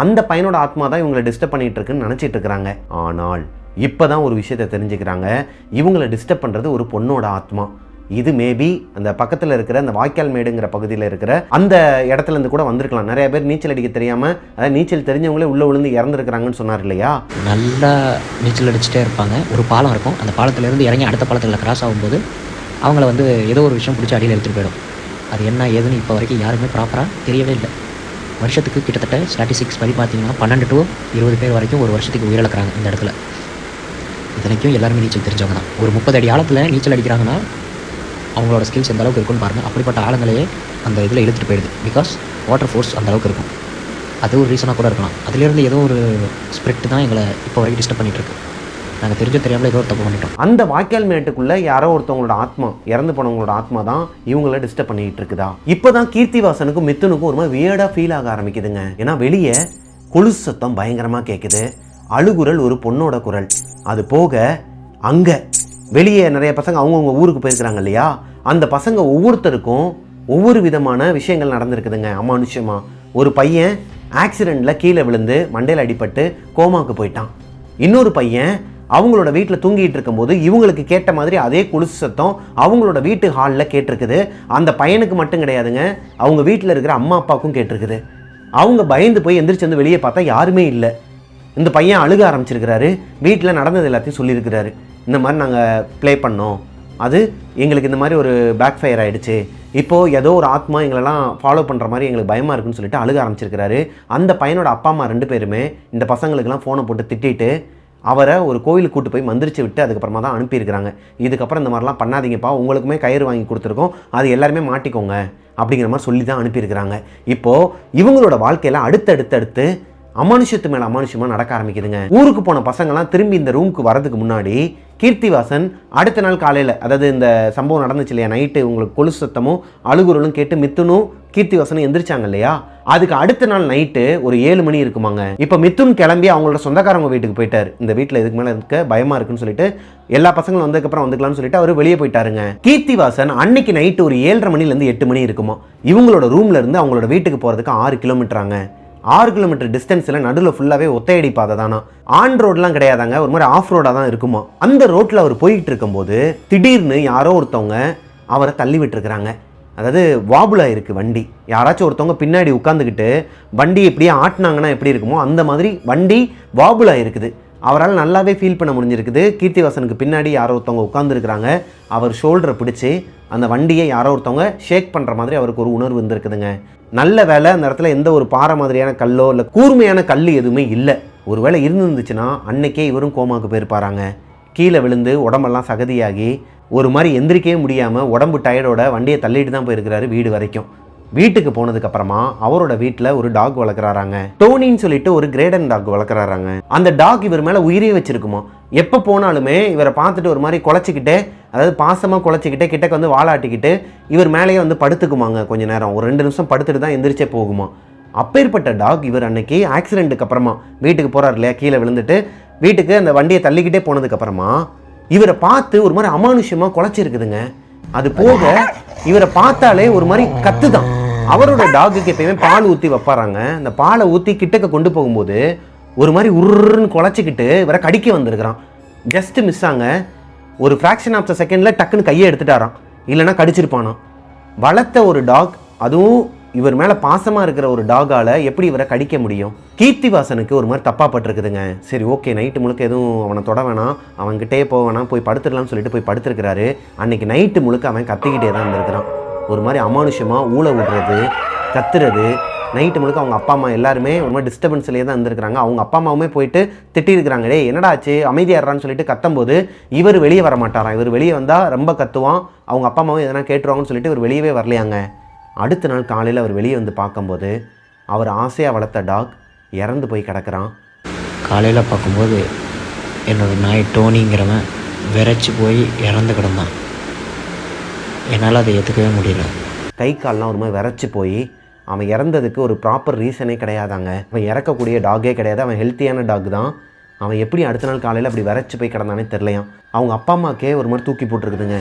A: அந்த பையனோட ஆத்மா தான் இவங்களை டிஸ்டர்ப் பண்ணிட்டு இருக்குன்னு நினைச்சிட்டு இருக்கிறாங்க. ஆனால் இப்பதான் ஒரு விஷயத்தை தெரிஞ்சுக்கிறாங்க, இவங்களை டிஸ்டர்ப் பண்றது ஒரு பொண்ணோட ஆத்மா. இது மேபி அந்த பக்கத்தில் இருக்கிற அந்த வாய்க்கால் மேடுங்கிற பகுதியில் இருக்கிற அந்த இடத்துல இருந்து கூட வந்திருக்கலாம். நிறைய பேர் நீச்சல் அடிக்க தெரியாமல், அதாவது நீச்சல் தெரிஞ்சவங்களே உள்ளே விழுந்து இறந்துருக்கிறாங்கன்னு சொன்னார் இல்லையா.
B: நல்லா நீச்சல் அடிச்சுட்டே இருப்பாங்க. ஒரு பாலம் இருக்கும், அந்த பாலத்திலேருந்து இறங்கி அடுத்த பாலத்தில் கிராஸ் ஆகும்போது அவங்கள வந்து ஏதோ ஒரு விஷயம் பிடிச்சி அடியில் எடுத்துகிட்டு போயிடும். அது என்ன ஏதுன்னு இப்போ வரைக்கும் யாருமே ப்ராப்பராக தெரியவே இல்லை. வருஷத்துக்கு கிட்டத்தட்ட ஸ்டாட்டிஸ்டிக்ஸ் படி பார்த்தீங்கன்னா 12 to 20 பேர் வரைக்கும் ஒரு வருஷத்துக்கு உயிரிழக்கிறாங்க இந்த இடத்துல. இத்தனைக்கும் எல்லாருமே நீச்சல் தெரிஞ்சவங்க தான். ஒரு 30 அடி ஆழத்தில் நீச்சல் அடிக்கிறாங்கன்னா அவங்களோட ஸ்கில்ஸ் எந்த அளவுக்கு இருக்குன்னு பாருங்கள். அப்படிப்பட்ட ஆளுங்களையே அந்த இதில் இழுத்துட்டு போயிடுது. பிகாஸ் வாட்டர் ஃபோர்ஸ் அந்த அளவுக்கு இருக்கும். அது ஒரு ரீசனாக கூட இருக்கலாம். அதுலேருந்து ஏதோ ஒரு ஸ்பிரிட் தான் எங்களை இப்போ வரைக்கும் டிஸ்டர்ப் பண்ணிகிட்டு இருக்கு. நாங்கள் தெரிஞ்சோ தெரியாமல் ஏதோ ஒரு தப்பு பண்ணிட்டோம்.
A: அந்த வாய்க்கால் மேட்டுக்குள்ளே யாரோ ஒருத்தவங்களோட ஆத்மா, இறந்து போனவங்களோட ஆத்மா தான் இவங்கள டிஸ்டர்ப் பண்ணிகிட்டு இருக்குதா. இப்போ தான் கீர்த்திவாசனுக்கும் மிதுனுக்கும் ஒரு மாதிரி வியர்டாக ஃபீல் ஆக ஆரம்பிக்குதுங்க. ஏன்னா வெளியே கொலுசு சத்தம் பயங்கரமாக கேட்குது, அழுகுரல் ஒரு பொண்ணோட குரல். அது போக அங்கே வெளியே நிறைய பசங்க அவங்கவுங்க ஊருக்கு போயிருக்கிறாங்க இல்லையா, அந்த பசங்க ஒவ்வொருத்தருக்கும் ஒவ்வொரு விதமான விஷயங்கள் நடந்திருக்குதுங்க அமானுஷ்யமா. ஒரு பையன் ஆக்சிடெண்ட்டில் கீழே விழுந்து மண்டையில் அடிபட்டு கோமாவுக்கு போயிட்டான். இன்னொரு பையன் அவங்களோட வீட்டில் தூங்கிட்டு இருக்கும்போது இவங்களுக்கு கேட்ட மாதிரி அதே கொலுசு சத்தம் அவங்களோட வீட்டு ஹாலில் கேட்டிருக்குது. அந்த பையனுக்கு மட்டும் கிடையாதுங்க, அவங்க வீட்டில் இருக்கிற அம்மா அப்பாவுக்கும் கேட்டிருக்குது. அவங்க பயந்து போய் எந்திரிச்சு வந்து வெளியே பார்த்தா யாருமே இல்லை. இந்த பையன் அழுக ஆரம்பிச்சிருக்கிறாரு, வீட்டில் நடந்தது எல்லாத்தையும் சொல்லியிருக்கிறாரு. இந்த மாதிரி நாங்கள் ப்ளே பண்ணோம், அது எங்களுக்கு இந்த மாதிரி ஒரு பேக் ஃபயர் ஆகிடுச்சு, இப்போது ஏதோ ஒரு ஆத்மா எங்களெல்லாம் ஃபாலோ பண்ணுற மாதிரி எங்களுக்கு பயமாக இருக்குன்னு சொல்லிட்டு அழுக ஆரம்பிச்சிருக்கிறாரு. அந்த பையனோட அப்பா அம்மா 2 பேருமே இந்த பசங்களுக்கெல்லாம் ஃபோனை போட்டு திட்டிட்டு அவரை ஒரு கோயிலுக்கு கூட்டு போய் மந்திரிச்சு விட்டு அதுக்கப்புறமா தான் அனுப்பியிருக்கிறாங்க. இதுக்கப்புறம் இந்த மாதிரிலாம் பண்ணாதீங்கப்பா, உங்களுக்குமே கயிறு வாங்கி கொடுத்துருக்கோம், அது எல்லாருமே மாட்டிக்கோங்க அப்படிங்கிற மாதிரி சொல்லி தான் அனுப்பியிருக்கிறாங்க. இப்போது இவங்களோட வாழ்க்கையில் அடுத்தடுத்து அமானுஷத்து மேலே அமானுஷமாக நடக்க ஆரம்பிக்குதுங்க. ஊருக்கு போன பசங்கள்லாம் திரும்பி இந்த ரூமுக்கு வரதுக்கு முன்னாடி கீர்த்திவாசன் அடுத்த நாள் காலையில், அதாவது இந்த சம்பவம் நடந்துச்சு இல்லையா நைட்டு, உங்களுக்கு கொலுசு சத்தமும் அழுகுறலும் கேட்டு மிதுனும் கீர்த்திவாசனும் எந்திரிச்சாங்க இல்லையா, அதுக்கு அடுத்த நாள் நைட்டு ஒரு 7 மணி இருக்குமாங்க. இப்போ மிதுன் கிளம்பி அவங்களோட சொந்தக்காரங்க வீட்டுக்கு போயிட்டார். இந்த வீட்டில் இதுக்கு மேலே இருக்க பயமாக இருக்குன்னு சொல்லிட்டு எல்லா பசங்களும் வந்ததுக்கப்புறம் வந்துக்கலாம்னு சொல்லிட்டு அவர் வெளியே போயிட்டாருங்க. கீர்த்திவாசன் அன்னைக்கு நைட்டு ஒரு 7:30 மணிலேருந்து 8 மணி இருக்குமா. இவங்களோட ரூம்ல இருந்து அவங்களோட வீட்டுக்கு போகிறதுக்கு 6 கிலோமீட்டராங்க. 6 கிலோமீட்டர் டிஸ்டன்ஸில் நடுவில் ஃபுல்லாகவே ஒத்தையடி பாதை தானா, ஆன் ரோடெலாம் கிடையாதாங்க, ஒரு மாதிரி ஆஃப் ரோடாக தான் இருக்குமா. அந்த ரோட்டில் அவர் போய்கிட்டு இருக்கும்போது திடீர்னு யாரோ ஒருத்தவங்க அவரை தள்ளி விட்டுருக்குறாங்க. அதாவது வாபுலா இருக்குது வண்டி, யாராச்சும் ஒருத்தவங்க பின்னாடி உட்காந்துக்கிட்டு வண்டி எப்படியே ஆட்டினாங்கன்னா எப்படி இருக்குமோ அந்த மாதிரி வண்டி வாபுலா இருக்குது. அவரால் நல்லாவே ஃபீல் பண்ண முடிஞ்சிருக்குது. கீர்த்திவாசனுக்கு பின்னாடி யாரோ ஒருத்தவங்க உட்காந்துருக்குறாங்க. அவர் ஷோல்டரை பிடிச்சி அந்த வண்டியை யாரோ ஒருத்தவங்க ஷேக் பண்ணுற மாதிரி அவருக்கு ஒரு உணர்வு இருந்திருக்குதுங்க. நல்ல வேலை அந்த இடத்துல எந்த ஒரு பாறை மாதிரியான கல்லோ இல்லை கூர்மையான கல் எதுவுமே இல்லை. ஒரு வேளை இருந்துச்சுன்னா அன்னைக்கே இவரும் கோமாவுக்கு போயிருப்பாராங்க. கீழே விழுந்து உடம்பெல்லாம் சகதியாகி ஒரு மாதிரி எந்திரிக்கவே முடியாமல் உடம்பு டயர்டோட வண்டியை தள்ளிட்டு தான் போயிருக்கிறாரு வீடு வரைக்கும். வீட்டுக்கு போனதுக்கப்புறமா அவரோட வீட்டில் ஒரு டாக் வளர்க்குறாராங்க. டோனின்னு சொல்லிட்டு ஒரு கிரேடன் டாக் வளர்க்குறாராங்க. அந்த டாக் இவர் மேலே உயிரே வச்சிருக்குமா. எப்போ போனாலுமே இவரை பார்த்துட்டு ஒரு மாதிரி குலைச்சிக்கிட்டே, அதாவது பாசமாக குலைச்சிக்கிட்டே கிட்டக்கு வந்து வாலாட்டிக்கிட்டு இவர் மேலேயே வந்து படுத்துக்குமாங்க. கொஞ்சம் நேரம் ஒரு 2 நிமிஷம் படுத்துட்டு தான் எந்திரிச்சே போகுமா. அப்பேற்பட்ட டாக் இவர் அன்னைக்கு ஆக்சிடென்ட்டுக்கு அப்புறமா வீட்டுக்கு போகிறார் இல்லையா, கீழே விழுந்துட்டு வீட்டுக்கு அந்த வண்டியை தள்ளிக்கிட்டே போனதுக்கப்புறமா இவரை பார்த்து ஒரு மாதிரி அமானுஷ்யமாக குலைச்சிருக்குதுங்க. அது போக இவரை பார்த்தாலே ஒரு மாதிரி கத்துதான். அவரோட டாகுக்கு எப்பயுமே பால் ஊற்றி வைப்பாராங்க. அந்த பாலை ஊற்றி கிட்டக்க கொண்டு போகும்போது ஒரு மாதிரி உருன்னு குலைச்சிக்கிட்டு இவரை கடிக்க வந்திருக்கிறான். ஜஸ்ட் மிஸ் ஆங்க, ஒரு ஃப்ராக்ஷன் ஆஃப் த செகண்டில் டக்குன்னு கையை எடுத்துட்டாராம், இல்லைனா கடிச்சிருப்பானா. வளர்த்த ஒரு டாக், அதுவும் இவர் மேலே பாசமாக இருக்கிற ஒரு டாகால் எப்படி இவரை கடிக்க முடியும்? கீர்த்திவாசனுக்கு ஒரு மாதிரி தப்பாக பட்டிருக்குதுங்க. சரி ஓகே, நைட்டு முழுக்க எதுவும் அவனை தொட வேணாம், அவன்கிட்டே போக வேணாம், போய் படுத்துடலாம்னு சொல்லிட்டு போய் படுத்துருக்கிறாரு. அன்றைக்கி நைட்டு முழுக்க அவன் கத்திக்கிட்டே தான் இருந்திருக்கிறான். ஒரு மாதிரி அமானுஷமாக ஊழ விடுறது, கத்துறது. நைட்டு முழுக்க அவங்க அப்பா அம்மா எல்லாருமே ஒரு மாதிரி டிஸ்டர்பன்ஸ்லேயே தான் இருந்திருக்கிறாங்க. அவங்க அப்பா அம்மாவுமே போயிட்டு திட்டிருக்கிறாங்க, டே என்னடாச்சு அமைதியாடுறான்னு சொல்லிட்டு கத்தும்போது இவர் வெளியே வர மாட்டாராம். இவர் வெளியே வந்தால் ரொம்ப கத்துவான், அவங்க அப்பா அம்மாவும் எதனா கேட்டுருவாங்கன்னு சொல்லிட்டு இவர் வெளியவே வரலையாங்க. அடுத்த நாள் காலையில் அவர் வெளியே வந்து பார்க்கும்போது அவர் ஆசையாக வளர்த்த டாக் இறந்து போய் கிடக்கிறான்.
B: காலையில் பார்க்கும்போது என்னோடய நாய் டோனிங்கிறவன் விரைச்சி போய் இறந்து கிடந்தான். என்னால் அதை ஏற்றுக்கவே முடியல.
A: கை கால்லாம் ஒரு மாதிரி விரைச்சி போய் அவன் இறந்ததுக்கு ஒரு ப்ராப்பர் ரீசனே கிடையாதாங்க. அவன் இறக்கக்கூடிய டாகே கிடையாது, அவன் ஹெல்த்தியான டாக் தான். அவன் எப்படி அடுத்த நாள் காலையில் அப்படி விரைச்சி போய் கிடந்தானே தெரிலையாம். அவங்க அப்பா அம்மாக்கே ஒரு மாதிரி தூக்கி போட்டிருக்குதுங்க.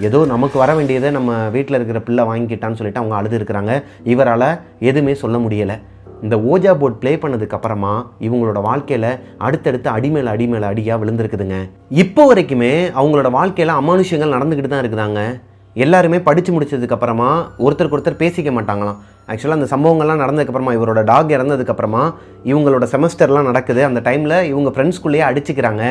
A: ஏதோ நமக்கு வர வேண்டியதை நம்ம வீட்டில் இருக்கிற பிள்ளை வாங்கிக்கிட்டான்னு சொல்லிட்டு அவங்க அழுது இருக்கிறாங்க. இவரால் எதுவுமே சொல்ல முடியலை. இந்த ஓஜா போர்ட் ப்ளே பண்ணதுக்கப்புறமா இவங்களோட வாழ்க்கையில் அடுத்தடுத்து அடிமேல அடிமேல அடியாக விழுந்திருக்குதுங்க. இப்போ வரைக்குமே அவங்களோட வாழ்க்கையில் அமானுஷங்கள் நடந்துக்கிட்டு தான் இருக்குதாங்க. எல்லாருமே படித்து முடிச்சதுக்கப்புறமா ஒருத்தருக்கு ஒருத்தர் பேசிக்க மாட்டாங்களாம். ஆக்சுவலாக அந்த சம்பவங்கள்லாம் நடந்ததுக்கப்புறமா இவரோட டாக் இறந்ததுக்கப்புறமா இவங்களோட செமஸ்டர்லாம் நடக்குது. அந்த டைமில் இவங்க ஃப்ரெண்ட்ஸ்குள்ளேயே அடிச்சுக்கிறாங்க.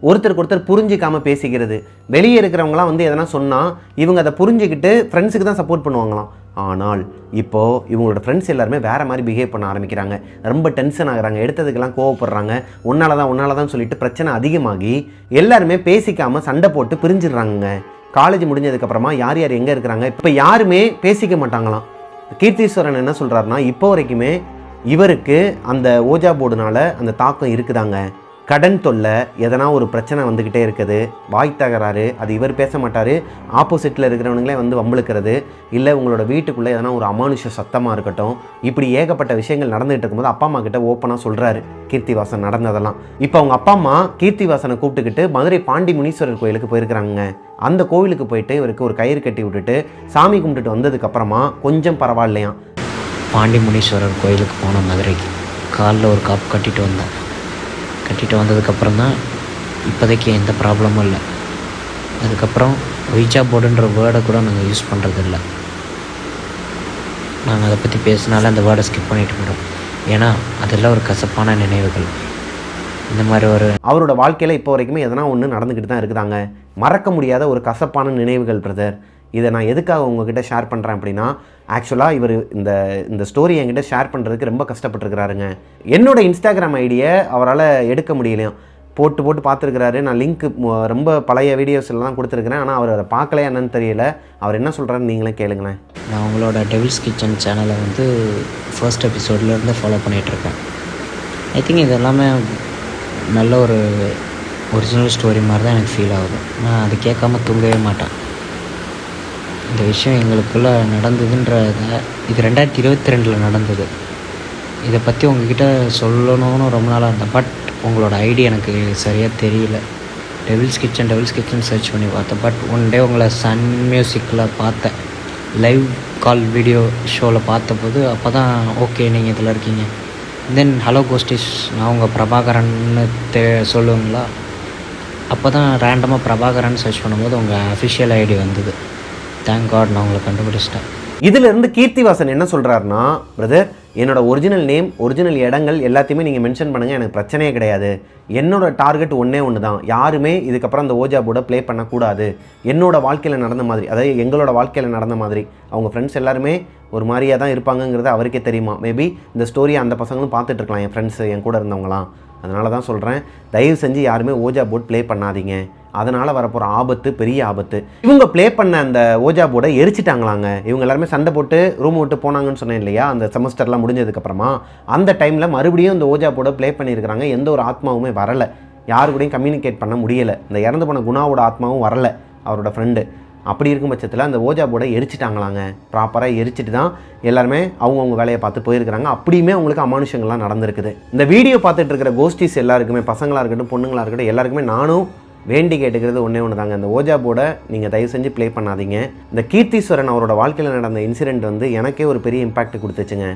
A: ஒருத்தருக்கு ஒருத்தர் புரிஞ்சிக்காமல் பேசிக்கிறது. வெளியே இருக்கிறவங்களாம் வந்து எதனா சொன்னால் இவங்க அதை புரிஞ்சுக்கிட்டு ஃப்ரெண்ட்ஸுக்கு தான் சப்போர்ட் பண்ணுவாங்களாம். ஆனால் இப்போது இவங்களோட ஃப்ரெண்ட்ஸ் எல்லாருமே வேறு மாதிரி பிஹேவ் பண்ண ஆரம்பிக்கிறாங்க. ரொம்ப டென்ஷன் ஆகுறாங்க, எடுத்ததுக்கெல்லாம் கோவப்படுறாங்க. ஒன்னால தான் சொல்லிட்டு பிரச்சனை அதிகமாகி எல்லாருமே பேசிக்காமல் சண்டை போட்டு பிரிஞ்சிடுறாங்க. காலேஜ் முடிஞ்சதுக்கப்புறமா யார் யார் எங்கே இருக்கிறாங்க இப்போ யாருமே பேசிக்க மாட்டாங்களாம். கீர்த்தீஸ்வரன் என்ன சொல்கிறாருன்னா, இப்போ வரைக்குமே இவருக்கு அந்த ஓஜா போர்டுனால அந்த தாக்கம் இருக்குதாங்க. கடன் தொல்லை, எதனா ஒரு பிரச்சனை வந்துக்கிட்டே இருக்குது, வாய் தகராறு, அது இவர் பேச மாட்டார், ஆப்போசிட்டில் இருக்கிறவனுங்களே வந்து வம்பளுக்கிறது, இல்லை உங்களோட வீட்டுக்குள்ளே எதனா ஒரு அமானுஷ சத்தமாக இருக்கட்டும், இப்படி ஏகப்பட்ட விஷயங்கள் நடந்துகிட்டு இருக்கும்போது அப்பா அம்மா கிட்ட ஓப்பனாக சொல்கிறாரு கீர்த்திவாசன் நடந்ததெல்லாம். இப்போ அவங்க அப்பா அம்மா கீர்த்திவாசனை கூப்பிட்டுக்கிட்டு மதுரை பாண்டி முனீஸ்வரர் கோயிலுக்கு போயிருக்கிறாங்க. அந்த கோவிலுக்கு போயிட்டு இவருக்கு ஒரு கயிறு கட்டி விட்டுட்டு சாமி கும்பிட்டுட்டு வந்ததுக்கப்புறமா கொஞ்சம் பரவாயில்லையாம்.
B: பாண்டி முனீஸ்வரர் கோயிலுக்கு போன மதுரைக்கு காலில் ஒரு காப்பு கட்டிட்டு வந்ததுக்கப்புறம் தான் இப்போதைக்கு எந்த ப்ராப்ளமும் இல்லை. அதுக்கப்புறம் ஒய்ச்சா போர்டுன்ற வேர்டை கூட நாங்கள் யூஸ் பண்ணுறதில்ல. நாங்கள் அதை பற்றி பேசினாலே அந்த வேர்டை ஸ்கிப் பண்ணிட்டு போயிடும். ஏன்னா அதெல்லாம் ஒரு கசப்பான நினைவுகள். இந்த மாதிரி ஒரு
A: அவரோட வாழ்க்கையில் இப்போ வரைக்குமே எதனா ஒன்று நடந்துக்கிட்டு தான் இருக்குதாங்க. மறக்க முடியாத ஒரு கசப்பான நினைவுகள் பிரதர். இதை நான் எதுக்காக உங்ககிட்ட ஷேர் பண்ணுறேன் அப்படின்னா, ஆக்சுவலாக இவர் இந்த ஸ்டோரி என்கிட்ட ஷேர் பண்ணுறதுக்கு ரொம்ப கஷ்டப்பட்டுருக்கிறாருங்க. என்னோடய இன்ஸ்டாகிராம் ஐடியை அவரால் எடுக்க முடியலையும். போட்டு பார்த்துருக்கிறாரு. நான் லிங்க் ரொம்ப பழைய வீடியோஸில் தான் கொடுத்துருக்குறேன். ஆனால் அவர் அதை பார்க்கலையா என்னன்னு தெரியல. அவர் என்ன சொல்கிறாருன்னு நீங்களே கேளுங்களேன்.
B: நான் உங்களோட டெவில்ஸ் கிச்சன் சேனலை வந்து ஃபர்ஸ்ட் எபிசோட்லேருந்து ஃபாலோ பண்ணிகிட்ருக்கேன். ஐ திங்க் இது எல்லாமே நல்ல ஒரு ஒரிஜினல் ஸ்டோரி மாதிரி தான் எனக்கு ஃபீல் ஆகுது. நான் அது கேட்காம தூங்கவே மாட்டேன். இந்த விஷயம் எங்களுக்குள்ளே நடந்ததுன்றத இது 2022 நடந்தது. இதை பற்றி உங்ககிட்ட சொல்லணும்னு ரொம்ப நாளாக இருந்தேன். பட் உங்களோட ஐடி எனக்கு சரியாக தெரியல. டெவில்ஸ் கிச்சன் சர்ச் பண்ணி பார்த்தேன். பட் ஒன் டே உங்களை சன் மியூசிக்கில் பார்த்தேன், லைவ் கால் வீடியோ ஷோவில் பார்த்தபோது அப்போ தான் ஓகே நீங்கள் இதில் இருக்கீங்க. தென் ஹலோ கோஸ்டிஸ் நான் உங்கள் பிரபாகரன்னு சொல்லுவீங்களா? அப்போ தான் ரேண்டமாக பிரபாகரன் சர்ச் பண்ணும்போது உங்கள் அஃபிஷியல் ஐடி வந்தது. தேங்க் காட் நான் உங்களை கண்டுபிடிச்சிட்டேன்.
A: இதிலிருந்து கீர்த்திவாசன் என்ன சொல்கிறாருன்னா, பிரதர் என்னோட ஒரிஜினல் நேம், ஒரிஜினல் இடங்கள் எல்லாத்தையுமே நீங்கள் மென்ஷன் பண்ணுங்கள், எனக்கு பிரச்சனையே கிடையாது. என்னோட டார்கெட் ஒன்று தான், யாருமே இதுக்கப்புறம் அந்த ஓஜா போர்டை ப்ளே பண்ணக்கூடாது. என்னோட வாழ்க்கையில் நடந்த மாதிரி, அதாவது எங்களோட வாழ்க்கையில் நடந்த மாதிரி அவங்க ஃப்ரெண்ட்ஸ் எல்லாருமே ஒரு மாதிரியாக தான் இருப்பாங்கங்கிறது அவருக்கே தெரியுமா. மேபி இந்த ஸ்டோரியை அந்த பசங்களும் பார்த்துட்டு இருக்கலாம், என் ஃப்ரெண்ட்ஸு என் கூட இருந்தவங்களாம். அதனால தான் சொல்கிறேன், தயவு செஞ்சு யாருமே ஓஜா போர்ட் ப்ளே பண்ணாதீங்க. அதனால் வரப்போகிற ஆபத்து பெரிய ஆபத்து. இவங்க ப்ளே பண்ண அந்த ஓஜா போர்டை எரிச்சிட்டாங்களாங்க. இவங்க எல்லாருமே சண்டை போட்டு ரூம் விட்டு போனாங்கன்னு சொன்னேன் இல்லையா, அந்த செமஸ்டர்லாம் முடிஞ்சதுக்கப்புறமா அந்த டைமில் மறுபடியும் இந்த ஓஜா போர்டை ப்ளே பண்ணியிருக்கிறாங்க. எந்த ஒரு ஆத்மாவுமே வரலை, யாரு கூடயும் கம்யூனிகேட் பண்ண முடியலை. இந்த இறந்து போன குணாவோட ஆத்மாவும் வரலை, அவரோட ஃப்ரெண்டு. அப்படி இருக்கும் பட்சத்தில் அந்த ஓஜா போர்டை எரிச்சிட்டாங்களாங்க. ப்ராப்பராக எரிச்சிட்டு தான் எல்லாருமே அவங்கவுங்க வேலையை பார்த்து போயிருக்கிறாங்க. அப்படியுமே அவங்களுக்கு அமானுஷங்கள்லாம் நடந்திருக்குது. இந்த வீடியோ பார்த்துட்டு இருக்கிற கோஸ்டிஸ் எல்லாருக்குமே, பசங்களாக இருக்கட்டும் பொண்ணுங்களாக இருக்கட்டும், எல்லாருக்குமே நானும் வேண்டி கேட்டுக்கிறது ஒன்று தாங்க, இந்த ஓஜா போர்டை நீங்கள் தயவு செஞ்சு ப்ளே பண்ணாதீங்க. இந்த கீர்த்தீஸ்வரன் அவரோட வாழ்க்கையில் நடந்த இன்சிடெண்ட் வந்து எனக்கே ஒரு பெரிய இம்பாக்ட் கொடுத்துச்சுங்க.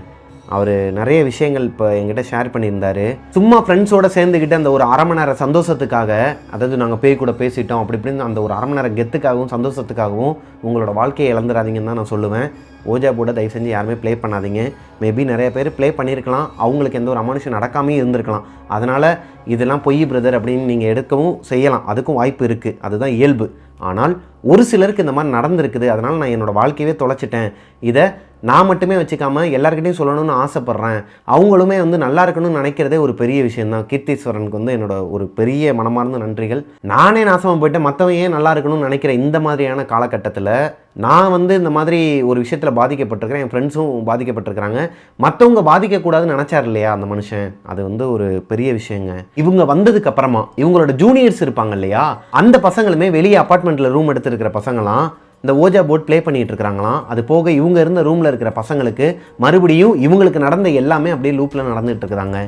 A: அவர் நிறைய விஷயங்கள் இப்போ என்கிட்ட ஷேர் பண்ணியிருந்தார். சும்மா ஃப்ரெண்ட்ஸோடு சேர்ந்துக்கிட்டு அந்த ஒரு அரை மணி நேர சந்தோஷத்துக்காக, அதாவது நாங்கள் பேய் கூட பேசிட்டோம் அப்படி இப்படின்னு அந்த ஒரு அரை மணி நேர கெத்துக்காகவும் சந்தோஷத்துக்காகவும் உங்களோட வாழ்க்கையை இழந்துடாதீங்கன்னு தான் நான் சொல்லுவேன். ஓஜா போர்டை தயவு செஞ்சு யாருமே ப்ளே பண்ணாதீங்க. மேபி நிறைய பேர் ப்ளே பண்ணியிருக்கலாம், அவங்களுக்கு எந்த ஒரு அமானுஷம் நடக்காமே இருந்திருக்கலாம். அதனால் இதெல்லாம் பொய் பிரதர் அப்படின்னு நீங்கள் எடுக்கவும் செய்யலாம், அதுக்கும் வாய்ப்பு இருக்குது, அதுதான் இயல்பு. ஆனால் ஒரு சிலருக்கு இந்த மாதிரி நடந்திருக்குது, அதனால் நான் என்னோடய வாழ்க்கையவே தொலைச்சிட்டேன், இதை நான் மட்டுமே வச்சுக்காமல் எல்லாருக்கிட்டையும் சொல்லணும்னு ஆசைப்பட்றேன், அவங்களுமே நல்லா இருக்கணும்னு நினைக்கிறதே ஒரு பெரிய விஷயந்தான். கீர்த்தீஸ்வரனுக்கு என்னோட ஒரு பெரிய மனமார்ந்த நன்றிகள். நானே நாசமாக போயிட்டேன், மற்றவங்க ஏன் நல்லா இருக்கணும்னு நினைக்கிற இந்த மாதிரியான காலகட்டத்தில் நான் இந்த மாதிரி ஒரு விஷயத்தில் பாதிக்கப்பட்டிருக்கிறேன், என் ஃப்ரெண்ட்ஸும் பாதிக்கப்பட்டிருக்கிறாங்க, மற்றவங்க பாதிக்கக்கூடாதுன்னு நினச்சார் இல்லையா அந்த மனுஷன், அது ஒரு பெரிய விஷயங்க. இவங்க வந்ததுக்கு அப்புறமா இவங்களோட ஜூனியர்ஸ் இருப்பாங்க இல்லையா, அந்த பசங்களுமே வெளியே அப்பார்ட்மெண்ட்டில் ரூம் எடுத்துருக்கிற பசங்களாம் இந்த ஓஜா போர்ட் ப்ளே பண்ணிகிட்டு இருக்கிறாங்களாம். அது போக இவங்க இருந்த ரூமில் இருக்கிற பசங்களுக்கு மறுபடியும் இவங்களுக்கு நடந்த எல்லாமே அப்படியே லூப்பில் நடந்துகிட்டு இருக்கிறாங்க.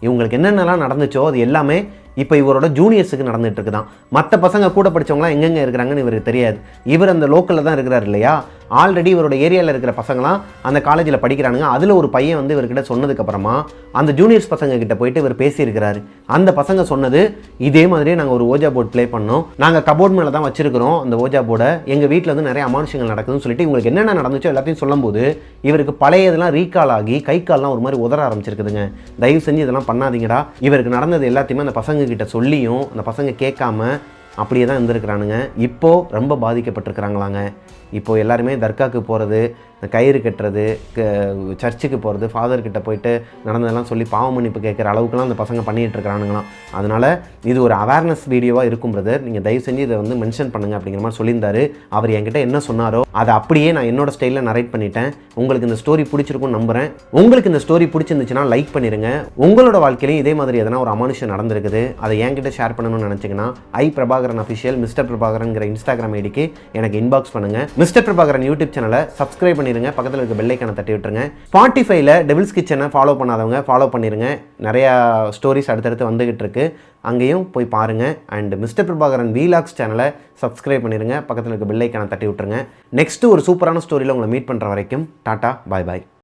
A: இவங்களுக்கு என்னென்னலாம் நடந்துச்சோ அது எல்லாமே இப்போ இவரோட ஜூனியர்ஸுக்கு நடந்துகிட்டு இருக்குதான். மற்ற பசங்க கூட படித்தவங்களாம் எங்கெங்கே இருக்கிறாங்கன்னு இவருக்கு தெரியாது. இவர் அந்த லோக்கலில் தான் இருக்கிறார் இல்லையா, ஆல்ரெடி இவரோட ஏரியாவில் இருக்கிற பசங்களாம் அந்த காலேஜில் படிக்கிறானுங்க. அதில் ஒரு பையன் இவர்கிட்ட சொன்னதுக்கப்புறமா அந்த ஜூனியர்ஸ் பசங்க கிட்ட போயிட்டு இவர் பேசியிருக்கிறாரு. அந்த பசங்க சொன்னது இதே மாதிரியே நாங்கள் ஒரு ஓஜா போர்ட் ப்ளே பண்ணோம், நாங்கள் கபோர்ட் மேலே தான் வச்சிருக்கிறோம் அந்த ஓஜா போர்டை, எங்கள் வீட்டில் நிறைய அமானுஷங்கள் நடக்குதுன்னு சொல்லிட்டு இவங்களுக்கு என்னென்ன நடந்துச்சோ எல்லாத்தையும் சொல்லும்போது இவருக்கு பழையதெல்லாம் ரீகால் ஆகி கை கால்லாம் ஒரு மாதிரி உதற ஆரம்பிச்சிருக்குதுங்க. தயவு செஞ்சு இதெல்லாம் பண்ணாதீங்கடா. இவருக்கு நடந்தது எல்லாத்தையுமே அந்த பசங்க கிட்ட சொல்லியும் அந்த பசங்க கேட்காம அப்படியே தான் இருந்திருக்கிறானுங்க. இப்போது ரொம்ப பாதிக்கப்பட்டிருக்கிறாங்களாங்க. இப்போது எல்லாருமே தர்காவுக்கு போகிறது, கயிறு கட்டுறது, சர்ச்சுக்கு போகிறது, ஃபாதர்கிட்ட போயிட்டு நடந்ததெல்லாம் சொல்லி பாவ மன்னிப்பு கேட்குற அளவுக்குலாம் அந்த பசங்க பண்ணிகிட்டு இருக்கிறானுங்களாம். அதனால் இது ஒரு அவேர்னஸ் வீடியோவாக இருக்கும் பிரதர், நீங்கள் தயவு செஞ்சு இதை மென்ஷன் பண்ணுங்கள் அப்படிங்கிற மாதிரி சொல்லியிருந்தாரு. அவர் என்கிட்ட என்ன சொன்னாரோ அதை அப்படியே நான் என்னோடய ஸ்டைலில் நரேட் பண்ணிட்டேன். உங்களுக்கு இந்த ஸ்டோரி பிடிச்சிருக்கும்னு நம்புகிறேன். உங்களுக்கு இந்த ஸ்டோரி பிடிச்சிருந்துச்சுன்னா லைக் பண்ணிடுங்க. உங்களோட வாழ்க்கையிலையும் இதே மாதிரி எதனா ஒரு அமானுஷம் நடந்திருக்குது, அதை என்கிட்ட ஷேர் பண்ணணும்னு நினச்சிங்கன்னா பிரபாகரன் அஃபிஷியல் மிஸ்டர் பிரபாகரன்ங்கிற இன்ஸ்டாகிராம் ஐடிக்கு எனக்கு இன்பாக்ஸ் பண்ணுங்கள். மிஸ்டர் பிரபாகரன் யூடியூப் சேனலை சப்ஸ்கிரைப் பண்ணிடுங்க, பக்கத்தில் இருக்க பெல் ஐக்கானை தட்டி விட்டுருங்க. ஸ்பாட்டிஃபைல டெவில்ஸ் கிச்சனை ஃபாலோ பண்ணாதவங்க ஃபாலோ பண்ணிடுங்க. நிறையா ஸ்டோரிஸ் அடுத்தடுத்து வந்துகிட்டு இருக்கு, அங்கேயும் போய் பாருங்கள். அண்ட் மிஸ்டர் பிரபாகரன் வீலாக்ஸ் சேனலை சப்ஸ்கிரைப் பண்ணிடுங்க, பக்கத்தில் இருக்க பெல் ஐக்கானை தட்டி விட்டுருங்க. நெக்ஸ்ட்டு ஒரு சூப்பரான ஸ்டோரியில் உங்களை மீட் பண்ணுற வரைக்கும் டாட்டா பாய் பாய்.